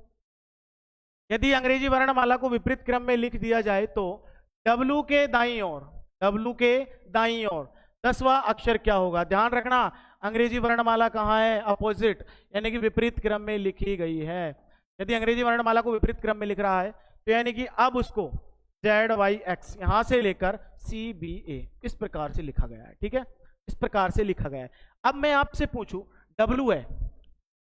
यदि अंग्रेजी वर्णमाला को विपरीत क्रम में लिख दिया जाए तो W के दाईं ओर 10वां अक्षर क्या होगा। ध्यान रखना, अंग्रेजी वर्णमाला कहाँ है, अपोजिट, यानी कि विपरीत क्रम में लिखी गई है। यदि अंग्रेजी वर्णमाला को विपरीत क्रम में लिख रहा है तो यानी कि अब उसको ZYX यहां से लेकर CBA इस प्रकार से लिखा गया है, ठीक है, इस प्रकार से लिखा गया है। अब मैं आपसे पूछूं, W है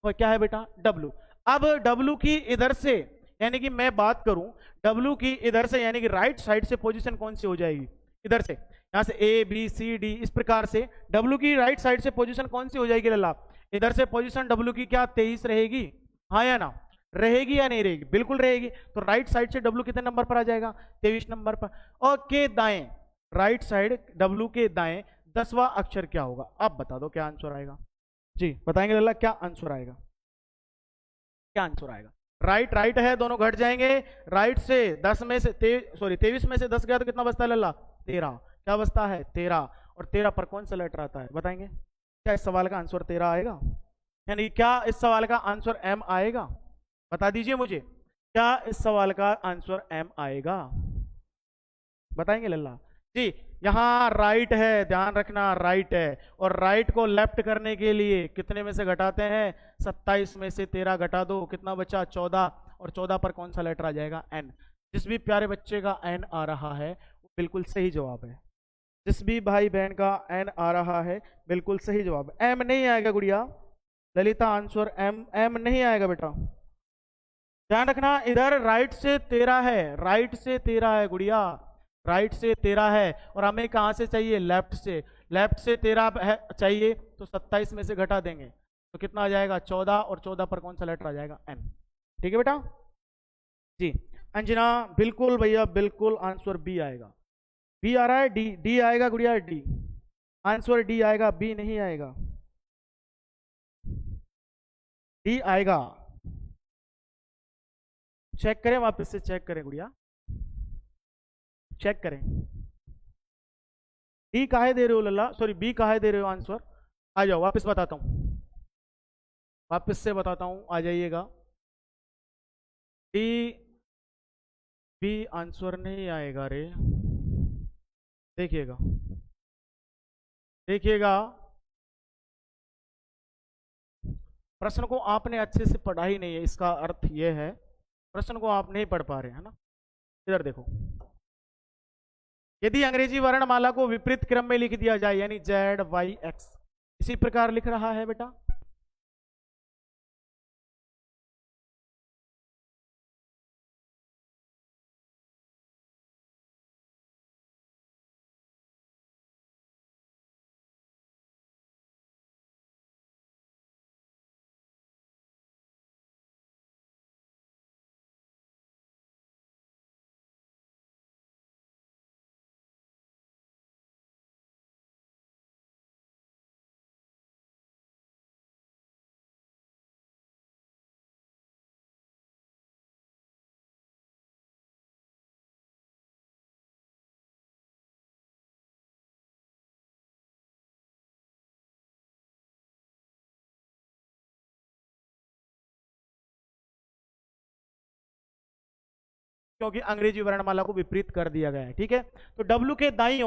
और क्या है बेटा, W। अब W की इधर से, यानी कि मैं बात करूं W की इधर से, यानी कि राइट साइड से पोजीशन कौन सी हो जाएगी, इधर से, यहां से ए बी सी डी, इस प्रकार से डब्ल्यू की राइट साइड से पोजीशन कौन सी हो जाएगी लल्ला? इधर से पोजीशन डब्ल्यू की क्या 23 रहेगी? हाँ या ना? रहेगी या नहीं रहेगी? बिल्कुल रहेगी। तो राइट साइड से डब्ल्यू कितने नंबर पर आ जाएगा? 23 नंबर पर। और के दाएं, राइट साइड डब्ल्यू के दाएं 10वां अक्षर क्या होगा? आप बता दो क्या आंसर आएगा जी, बताएंगे लल्ला क्या आंसर आएगा? क्या आंसर आएगा? राइट राइट है, दोनों घट जाएंगे। राइट से 10 में से 23 में से 10 गया तो कितना बचता है लल्ला? 13। क्या बचता है? 13। और 13 पर कौन सा लेटर आता है बताएंगे? क्या इस सवाल का आंसर 13 आएगा? यानी क्या इस सवाल का आंसर एम आएगा? बता दीजिए मुझे, क्या इस सवाल का आंसर एम आएगा? बताएंगे लल्ला जी। यहां राइट है, ध्यान रखना राइट है, और राइट को लेफ्ट करने के लिए कितने में से घटाते हैं? 27 में से 13 घटा दो, कितना बचा? 14। और 14 पर कौन सा लेटर आ जाएगा? एन। जिस भी प्यारे बच्चे का एन आ रहा है वो बिल्कुल सही जवाब है। जिस भी भाई बहन का एन आ रहा है बिल्कुल सही जवाब है। एम नहीं आएगा गुड़िया, ललिता आंसर एम एम नहीं आएगा बेटा। ध्यान रखना, इधर राइट से 13 है, राइट से 13 है गुड़िया, राइट से 13 है, और हमें कहां से चाहिए? लेफ्ट से। लेफ्ट से 13 है चाहिए, तो 27 में से घटा देंगे तो कितना आ जाएगा? 14। और 14 पर कौन सा लेटर आ जाएगा? एन। ठीक है बेटा जी। अंजना बिल्कुल भैया बिल्कुल, आंसर बी आएगा। बी आ रहा है? डी डी आएगा गुड़िया, डी आंसर डी आएगा, बी नहीं आएगा। डी आएगा। चेक करें, वापस से चेक करें गुड़िया, चेक करें। डी काहे दे रहे हो लल्ला, सॉरी बी काहे दे रहे हो आंसर? आ जाओ वापस बताता हूं, वापस से बताता हूं, आ जाइएगा। डी बी आंसर नहीं आएगा रे, देखिएगा देखिएगा। प्रश्न को आपने अच्छे से पढ़ा ही नहीं है, इसका अर्थ यह है प्रश्न को आप नहीं पढ़ पा रहे हैं ना। इधर देखो, यदि अंग्रेजी वर्णमाला को विपरीत क्रम में लिख दिया जाए, यानी जेड वाई एक्स, इसी प्रकार लिख रहा है बेटा। क्योंकि अंग्रेजी वर्णमाला को विपरीत कर दिया गया है। ठीक है, तो डब्ल्यू के दाईं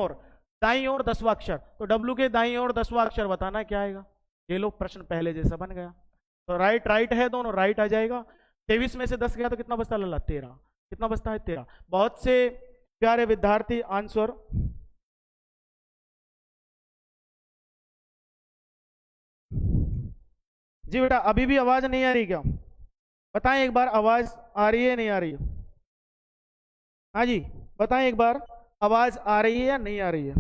ओर 10वां अक्षर, तो डब्ल्यू के दाईं ओर 10वां अक्षर बताना क्या आएगा? ये लो प्रश्न पहले जैसा बन गया। तो राइट राइट है, दोनों राइट आ जाएगा। 23 में से 10 गया तो कितना बचता लल्ला? 13। कितना बचता है? 13। बहुत से प्यारे विद्यार्थी आंसर जी बेटा, अभी भी आवाज नहीं आ रही क्या? बताएं एक बार, आवाज आ रही है नहीं आ रही है? हाँ जी, बताएं एक बार, आवाज आ रही है या नहीं आ रही है?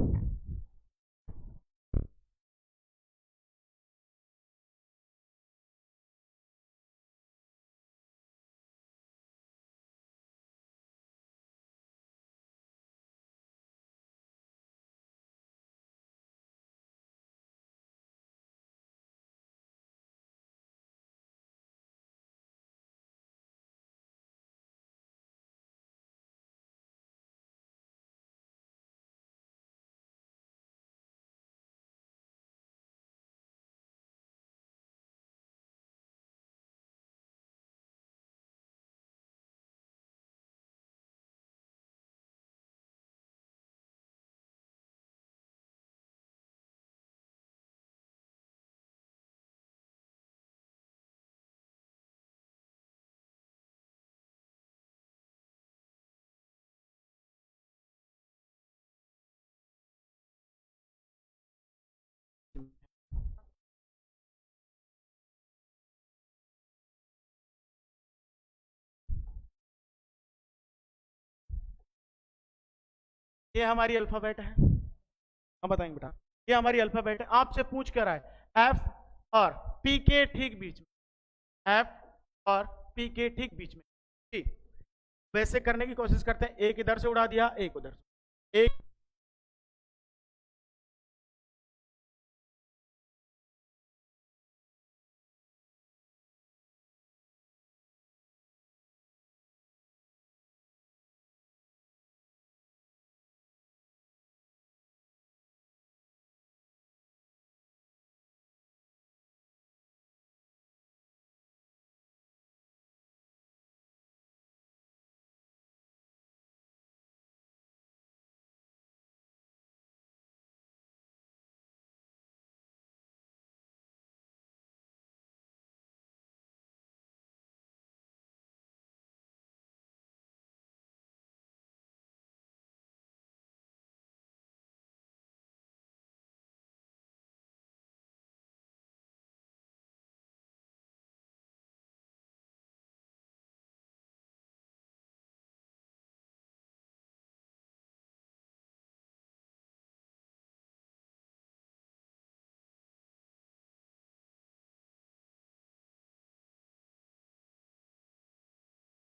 ये हमारी अल्फाबेट है, हम बताएंगे बेटा, ये हमारी अल्फाबेट है। आपसे पूछ कर आए एफ और पी के ठीक बीच में, एफ और पी के ठीक बीच में। ठीक, वैसे करने की कोशिश करते हैं। एक इधर से उड़ा दिया, एक उधर से, एक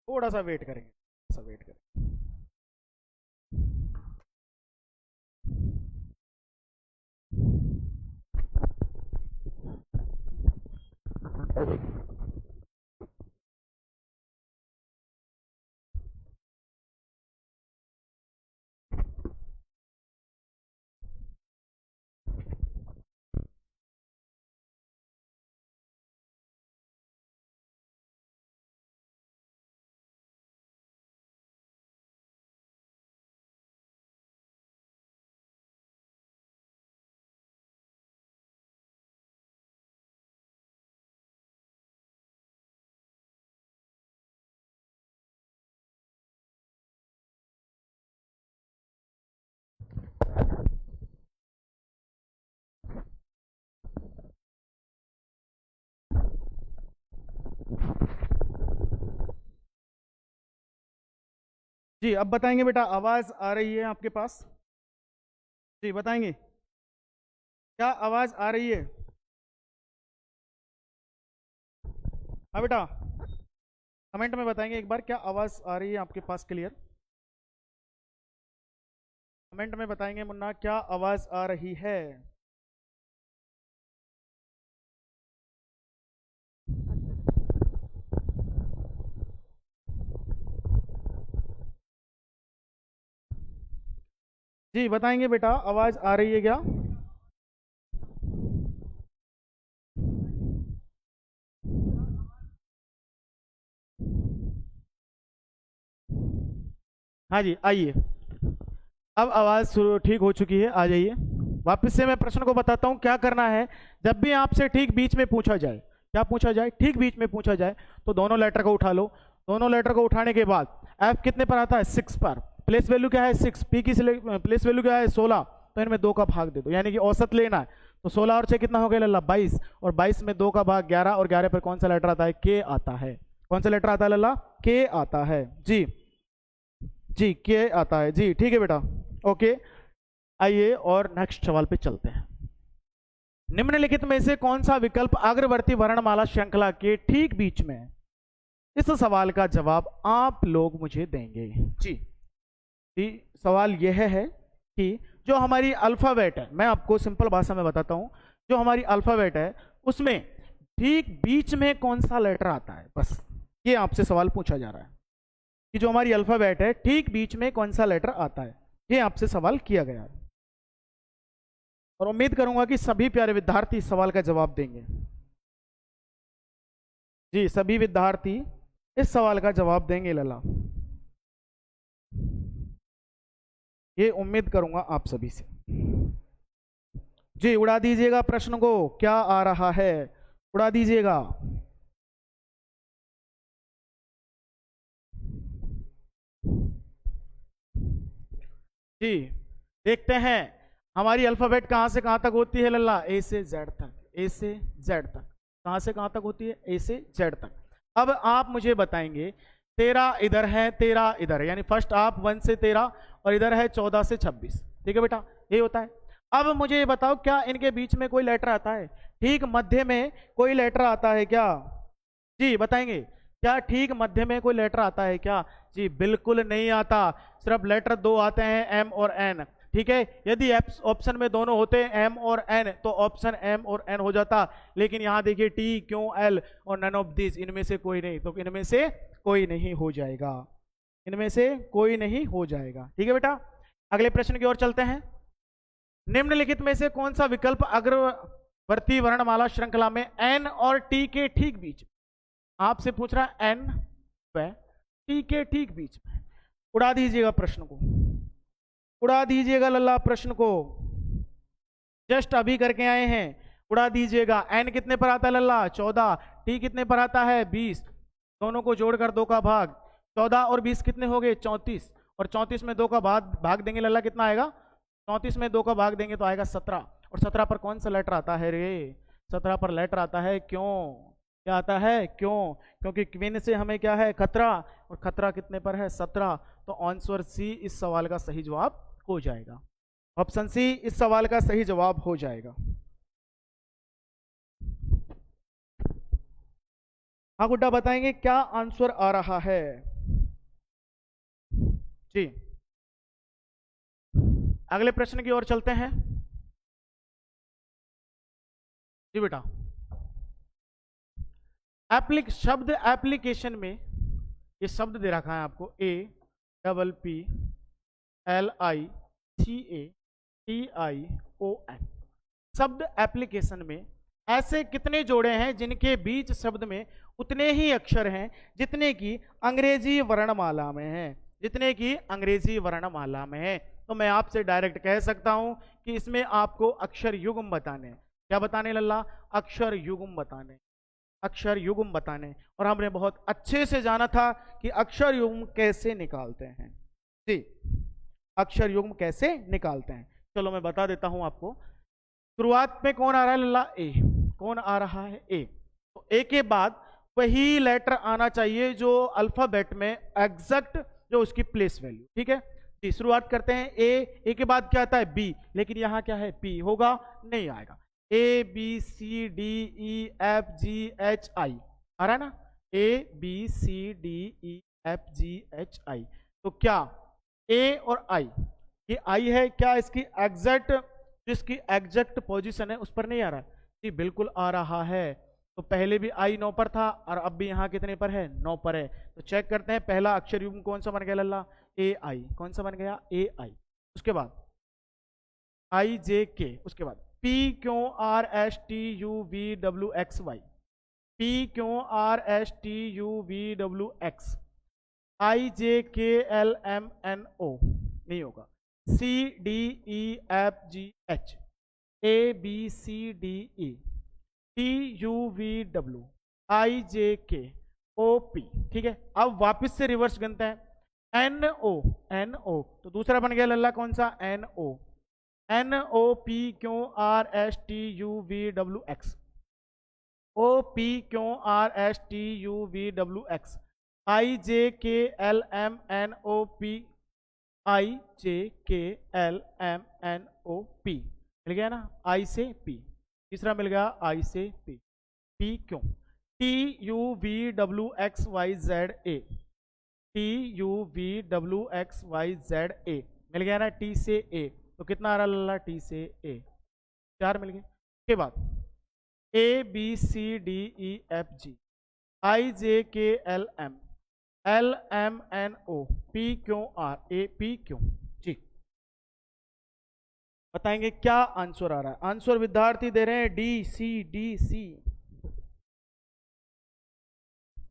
थोड़ा सा वेट करेंगे, थोड़ा सा वेट करेंगे। जी अब बताएंगे बेटा, आवाज आ रही है आपके पास? जी बताएंगे, क्या आवाज आ रही है? हाँ बेटा, कमेंट में बताएंगे एक बार, क्या आवाज आ रही है आपके पास क्लियर? कमेंट में बताएंगे मुन्ना, क्या आवाज आ रही है? जी बताएंगे बेटा, आवाज आ रही है क्या? हाँ जी आइए, अब आवाज ठीक हो चुकी है, आ जाइए। वापस से मैं प्रश्न को बताता हूं क्या करना है। जब भी आपसे ठीक बीच में पूछा जाए, क्या पूछा जाए? ठीक बीच में पूछा जाए, तो दोनों लेटर को उठा लो। दोनों लेटर को उठाने के बाद एफ कितने पर आता है? 6 पर। प्लेस वैल्यू क्या है? 6। पी की प्लेस वैल्यू क्या है? 16। तो इनमें 2 का भाग दे दो, यानी कि औसत लेना है। तो 16 और 6 कितना हो गया लल्ला? 22। और 22 में 2 का भाग 11, और 11 पर कौन सा लेटर आता है? के आता है। कौन सा लेटर आता है लल्ला? के आता है। जी जी के आता है जी, ठीक है बेटा, ओके। आइए और नेक्स्ट सवाल पे चलते हैं। निम्नलिखित में से कौन सा विकल्प अग्रवर्ती वर्णमाला श्रृंखला के ठीक बीच में है? इस सवाल का जवाब आप लोग मुझे देंगे। जी जी, सवाल यह है कि जो हमारी अल्फाबेट है, मैं आपको सिंपल भाषा में बताता हूं, जो हमारी अल्फाबेट है उसमें ठीक बीच में कौन सा लेटर आता है, बस ये आपसे सवाल पूछा जा रहा है कि जो हमारी अल्फाबेट है ठीक बीच में कौन सा लेटर आता है, ये आपसे सवाल किया गया है। और उम्मीद करूंगा कि सभी प्यारे विद्यार्थी इस सवाल का जवाब देंगे। जी सभी विद्यार्थी इस सवाल का जवाब देंगे लला, ये उम्मीद करूंगा आप सभी से। जी उड़ा दीजिएगा प्रश्न को, क्या आ रहा है उड़ा दीजिएगा। जी देखते हैं हमारी अल्फाबेट कहां से कहां तक होती है लल्ला? ए से जेड तक, ए से जेड तक। कहां से कहां तक होती है? ए से जेड तक। अब आप मुझे बताएंगे, 13 इधर है, 13 इधर है, यानी फर्स्ट आप 1 से 13 और इधर है 14 से 26। ठीक है बेटा, ये होता है। अब मुझे ये बताओ, क्या इनके बीच में कोई लेटर आता है? ठीक मध्य में कोई लेटर आता है क्या? जी बताएंगे, क्या ठीक मध्य में कोई लेटर आता है क्या? जी बिल्कुल नहीं आता, सिर्फ लेटर दो आते हैं, एम और एन। ठीक है, यदि ऑप्शन में दोनों होते एम और एन तो ऑप्शन एम और एन हो जाता, लेकिन यहां देखिए टी क्यू एल और नन ऑफ दिस, इनमें से कोई नहीं, तो इनमें से कोई नहीं हो जाएगा, इनमें से कोई नहीं हो जाएगा। ठीक है बेटा, अगले प्रश्न की ओर चलते हैं। निम्नलिखित में से कौन सा विकल्प अग्रवर्ती वर्णमाला श्रृंखला में एन और टी के ठीक बीच, आपसे पूछ रहा है एन व टी के ठीक बीच में, उड़ा दीजिएगा प्रश्न को, उड़ा दीजिएगा लल्ला प्रश्न को, जस्ट अभी करके आए हैं, उड़ा दीजिएगा। एन कितने पर आता है लल्ला? 14। टी कितने पर आता है? 20। दोनों को जोड़कर 2 का भाग, 14 और 20 कितने हो गए? 34। और 34 में 2 का भाग देंगे लल्ला, कितना आएगा? 34 में 2 का भाग देंगे तो आएगा 17। और 17 पर कौन सा लेटर आता है रे? 17 पर लेटर आता है क्यों। क्या आता है? क्यों? क्योंकि क्वीन से हमें क्या है? खतरा, और खतरा कितने पर है? 17। तो आंसर सी इस सवाल का सही जवाब हो जाएगा। ऑप्शन सी इस सवाल का सही जवाब हो जाएगा। हाँ गुड्डा बताएंगे क्या आंसर आ रहा है? जी अगले प्रश्न की ओर चलते हैं। जी बेटा, शब्द एप्लीकेशन में ये शब्द दे रखा है आपको, A double P L I C A T I O N. शब्द एप्लीकेशन में ऐसे कितने जोड़े हैं जिनके बीच शब्द में उतने ही अक्षर हैं जितने की अंग्रेजी वर्णमाला में हैं, जितने की अंग्रेजी वर्णमाला में है। तो मैं आपसे डायरेक्ट कह सकता हूं कि इसमें आपको अक्षर युग्म बताने। क्या बताने लल्ला? अक्षर युग्म बताने, अक्षर युग्म बताने। और हमने बहुत अच्छे से जाना था कि अक्षर युग्म कैसे निकालते हैं। जी अक्षर युग्म कैसे निकालते हैं, चलो मैं बता देता हूं आपको। शुरुआत में कौन आ रहा है लल्ला? ए। कौन आ रहा है? ए। तो ए के बाद वही लेटर आना चाहिए जो अल्फाबेट में एग्जैक्ट जो उसकी प्लेस वैल्यू। ठीक है जी, शुरुआत करते हैं। ए के बाद क्या आता है? बी, लेकिन यहां क्या है? पी होगा, नहीं आएगा। A B C D E F G H I आ रहा है ना? A B C D E F G H I. तो क्या ए और आई, ये आई है क्या? इसकी एग्जैक्ट, जिसकी एग्जैक्ट पोजीशन है उस पर नहीं आ रहा है? जी बिल्कुल आ रहा है। तो पहले भी आई 9 पर था और अब भी यहाँ कितने पर है? 9 पर है। तो चेक करते हैं पहला अक्षर युग्म कौन सा बन गया लल्ला? ए आई। कौन सा बन गया? ए आई। उसके बाद आई जे के, उसके बाद P Q R S T U V W X Y, P Q R S T U V W X, I J K L M N O नहीं होगा, C D E F G H, A B C D E, T U V W, I J K O P. ठीक है, अब वापस से reverse गिनते हैं। N O, N ओ, तो दूसरा बन गया लल्ला कौन सा? N O, N O P Q R S T U V W X, O P Q R S T U V W X, I J K L M N O P, I J K L M N O P. मिल गया ना? आई से P. तीसरा मिल गया I से P, P Q, T U V W X Y Z A, T U V W X Y Z A. मिल गया ना? टी से ए, तो कितना आ रहा लल्ला? टी से ए, 4 मिल गए। उसके बाद A B C D E F G, I J K L M, L M N O P Q R, A P Q. जी बताएंगे क्या आंसर आ रहा है? आंसर विद्यार्थी दे रहे हैं डी सी, डी सी।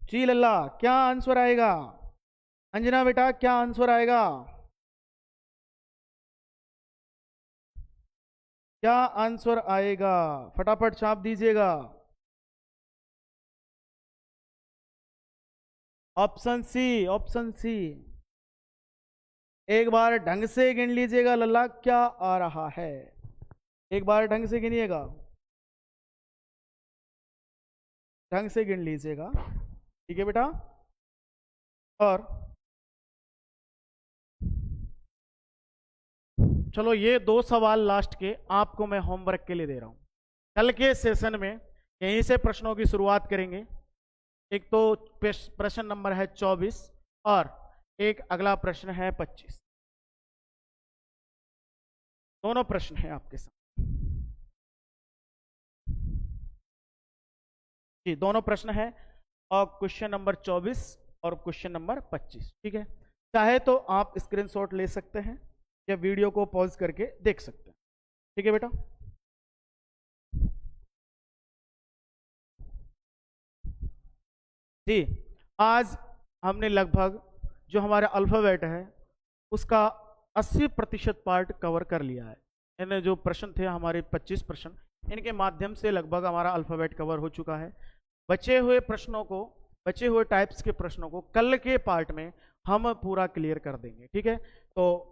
जी लल्ला क्या आंसर आएगा? अंजना बेटा क्या आंसर आएगा? क्या आंसर आएगा? फटाफट छाप दीजिएगा। Option C, option C. एक बार ढंग से गिन लीजिएगा लल्ला क्या आ रहा है, एक बार ढंग से गिनिएगा, ढंग से गिन लीजिएगा। ठीक है बेटा, और चलो ये 2 सवाल लास्ट के आपको मैं होमवर्क के लिए दे रहा हूं। कल के सेशन में यहीं से प्रश्नों की शुरुआत करेंगे। एक तो प्रश्न नंबर है 24 और एक अगला प्रश्न है 25। दोनों प्रश्न हैं आपके साथ जी, दोनों प्रश्न है और क्वेश्चन नंबर 24 और क्वेश्चन नंबर 25। ठीक है, चाहे तो आप स्क्रीनशॉट ले सकते हैं या वीडियो को पॉज करके देख सकते हैं। ठीक है बेटा, जी आज हमने लगभग जो हमारा अल्फाबेट है उसका 80% पार्ट कवर कर लिया है। यानी जो प्रश्न थे हमारे 25 प्रश्न, इनके माध्यम से लगभग हमारा अल्फाबेट कवर हो चुका है। बचे हुए प्रश्नों को, बचे हुए टाइप्स के प्रश्नों को कल के पार्ट में हम पूरा क्लियर कर देंगे। ठीक है, तो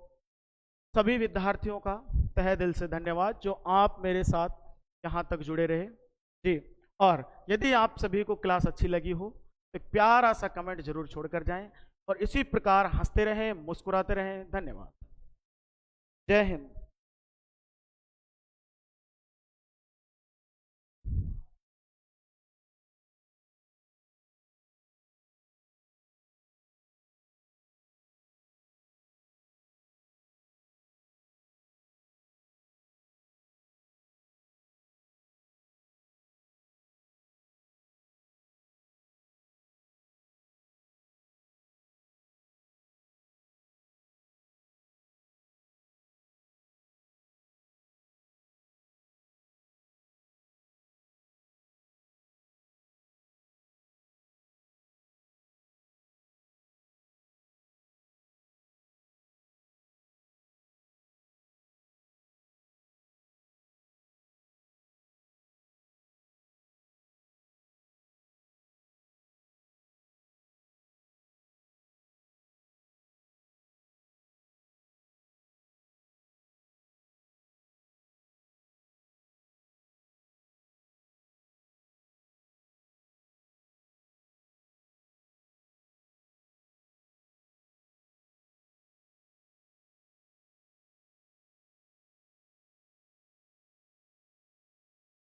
सभी विद्यार्थियों का तहे दिल से धन्यवाद जो आप मेरे साथ यहाँ तक जुड़े रहे जी। और यदि आप सभी को क्लास अच्छी लगी हो तो एक प्यारा सा कमेंट जरूर छोड़कर जाएं और इसी प्रकार हंसते रहें, मुस्कुराते रहें। धन्यवाद, जय हिंद।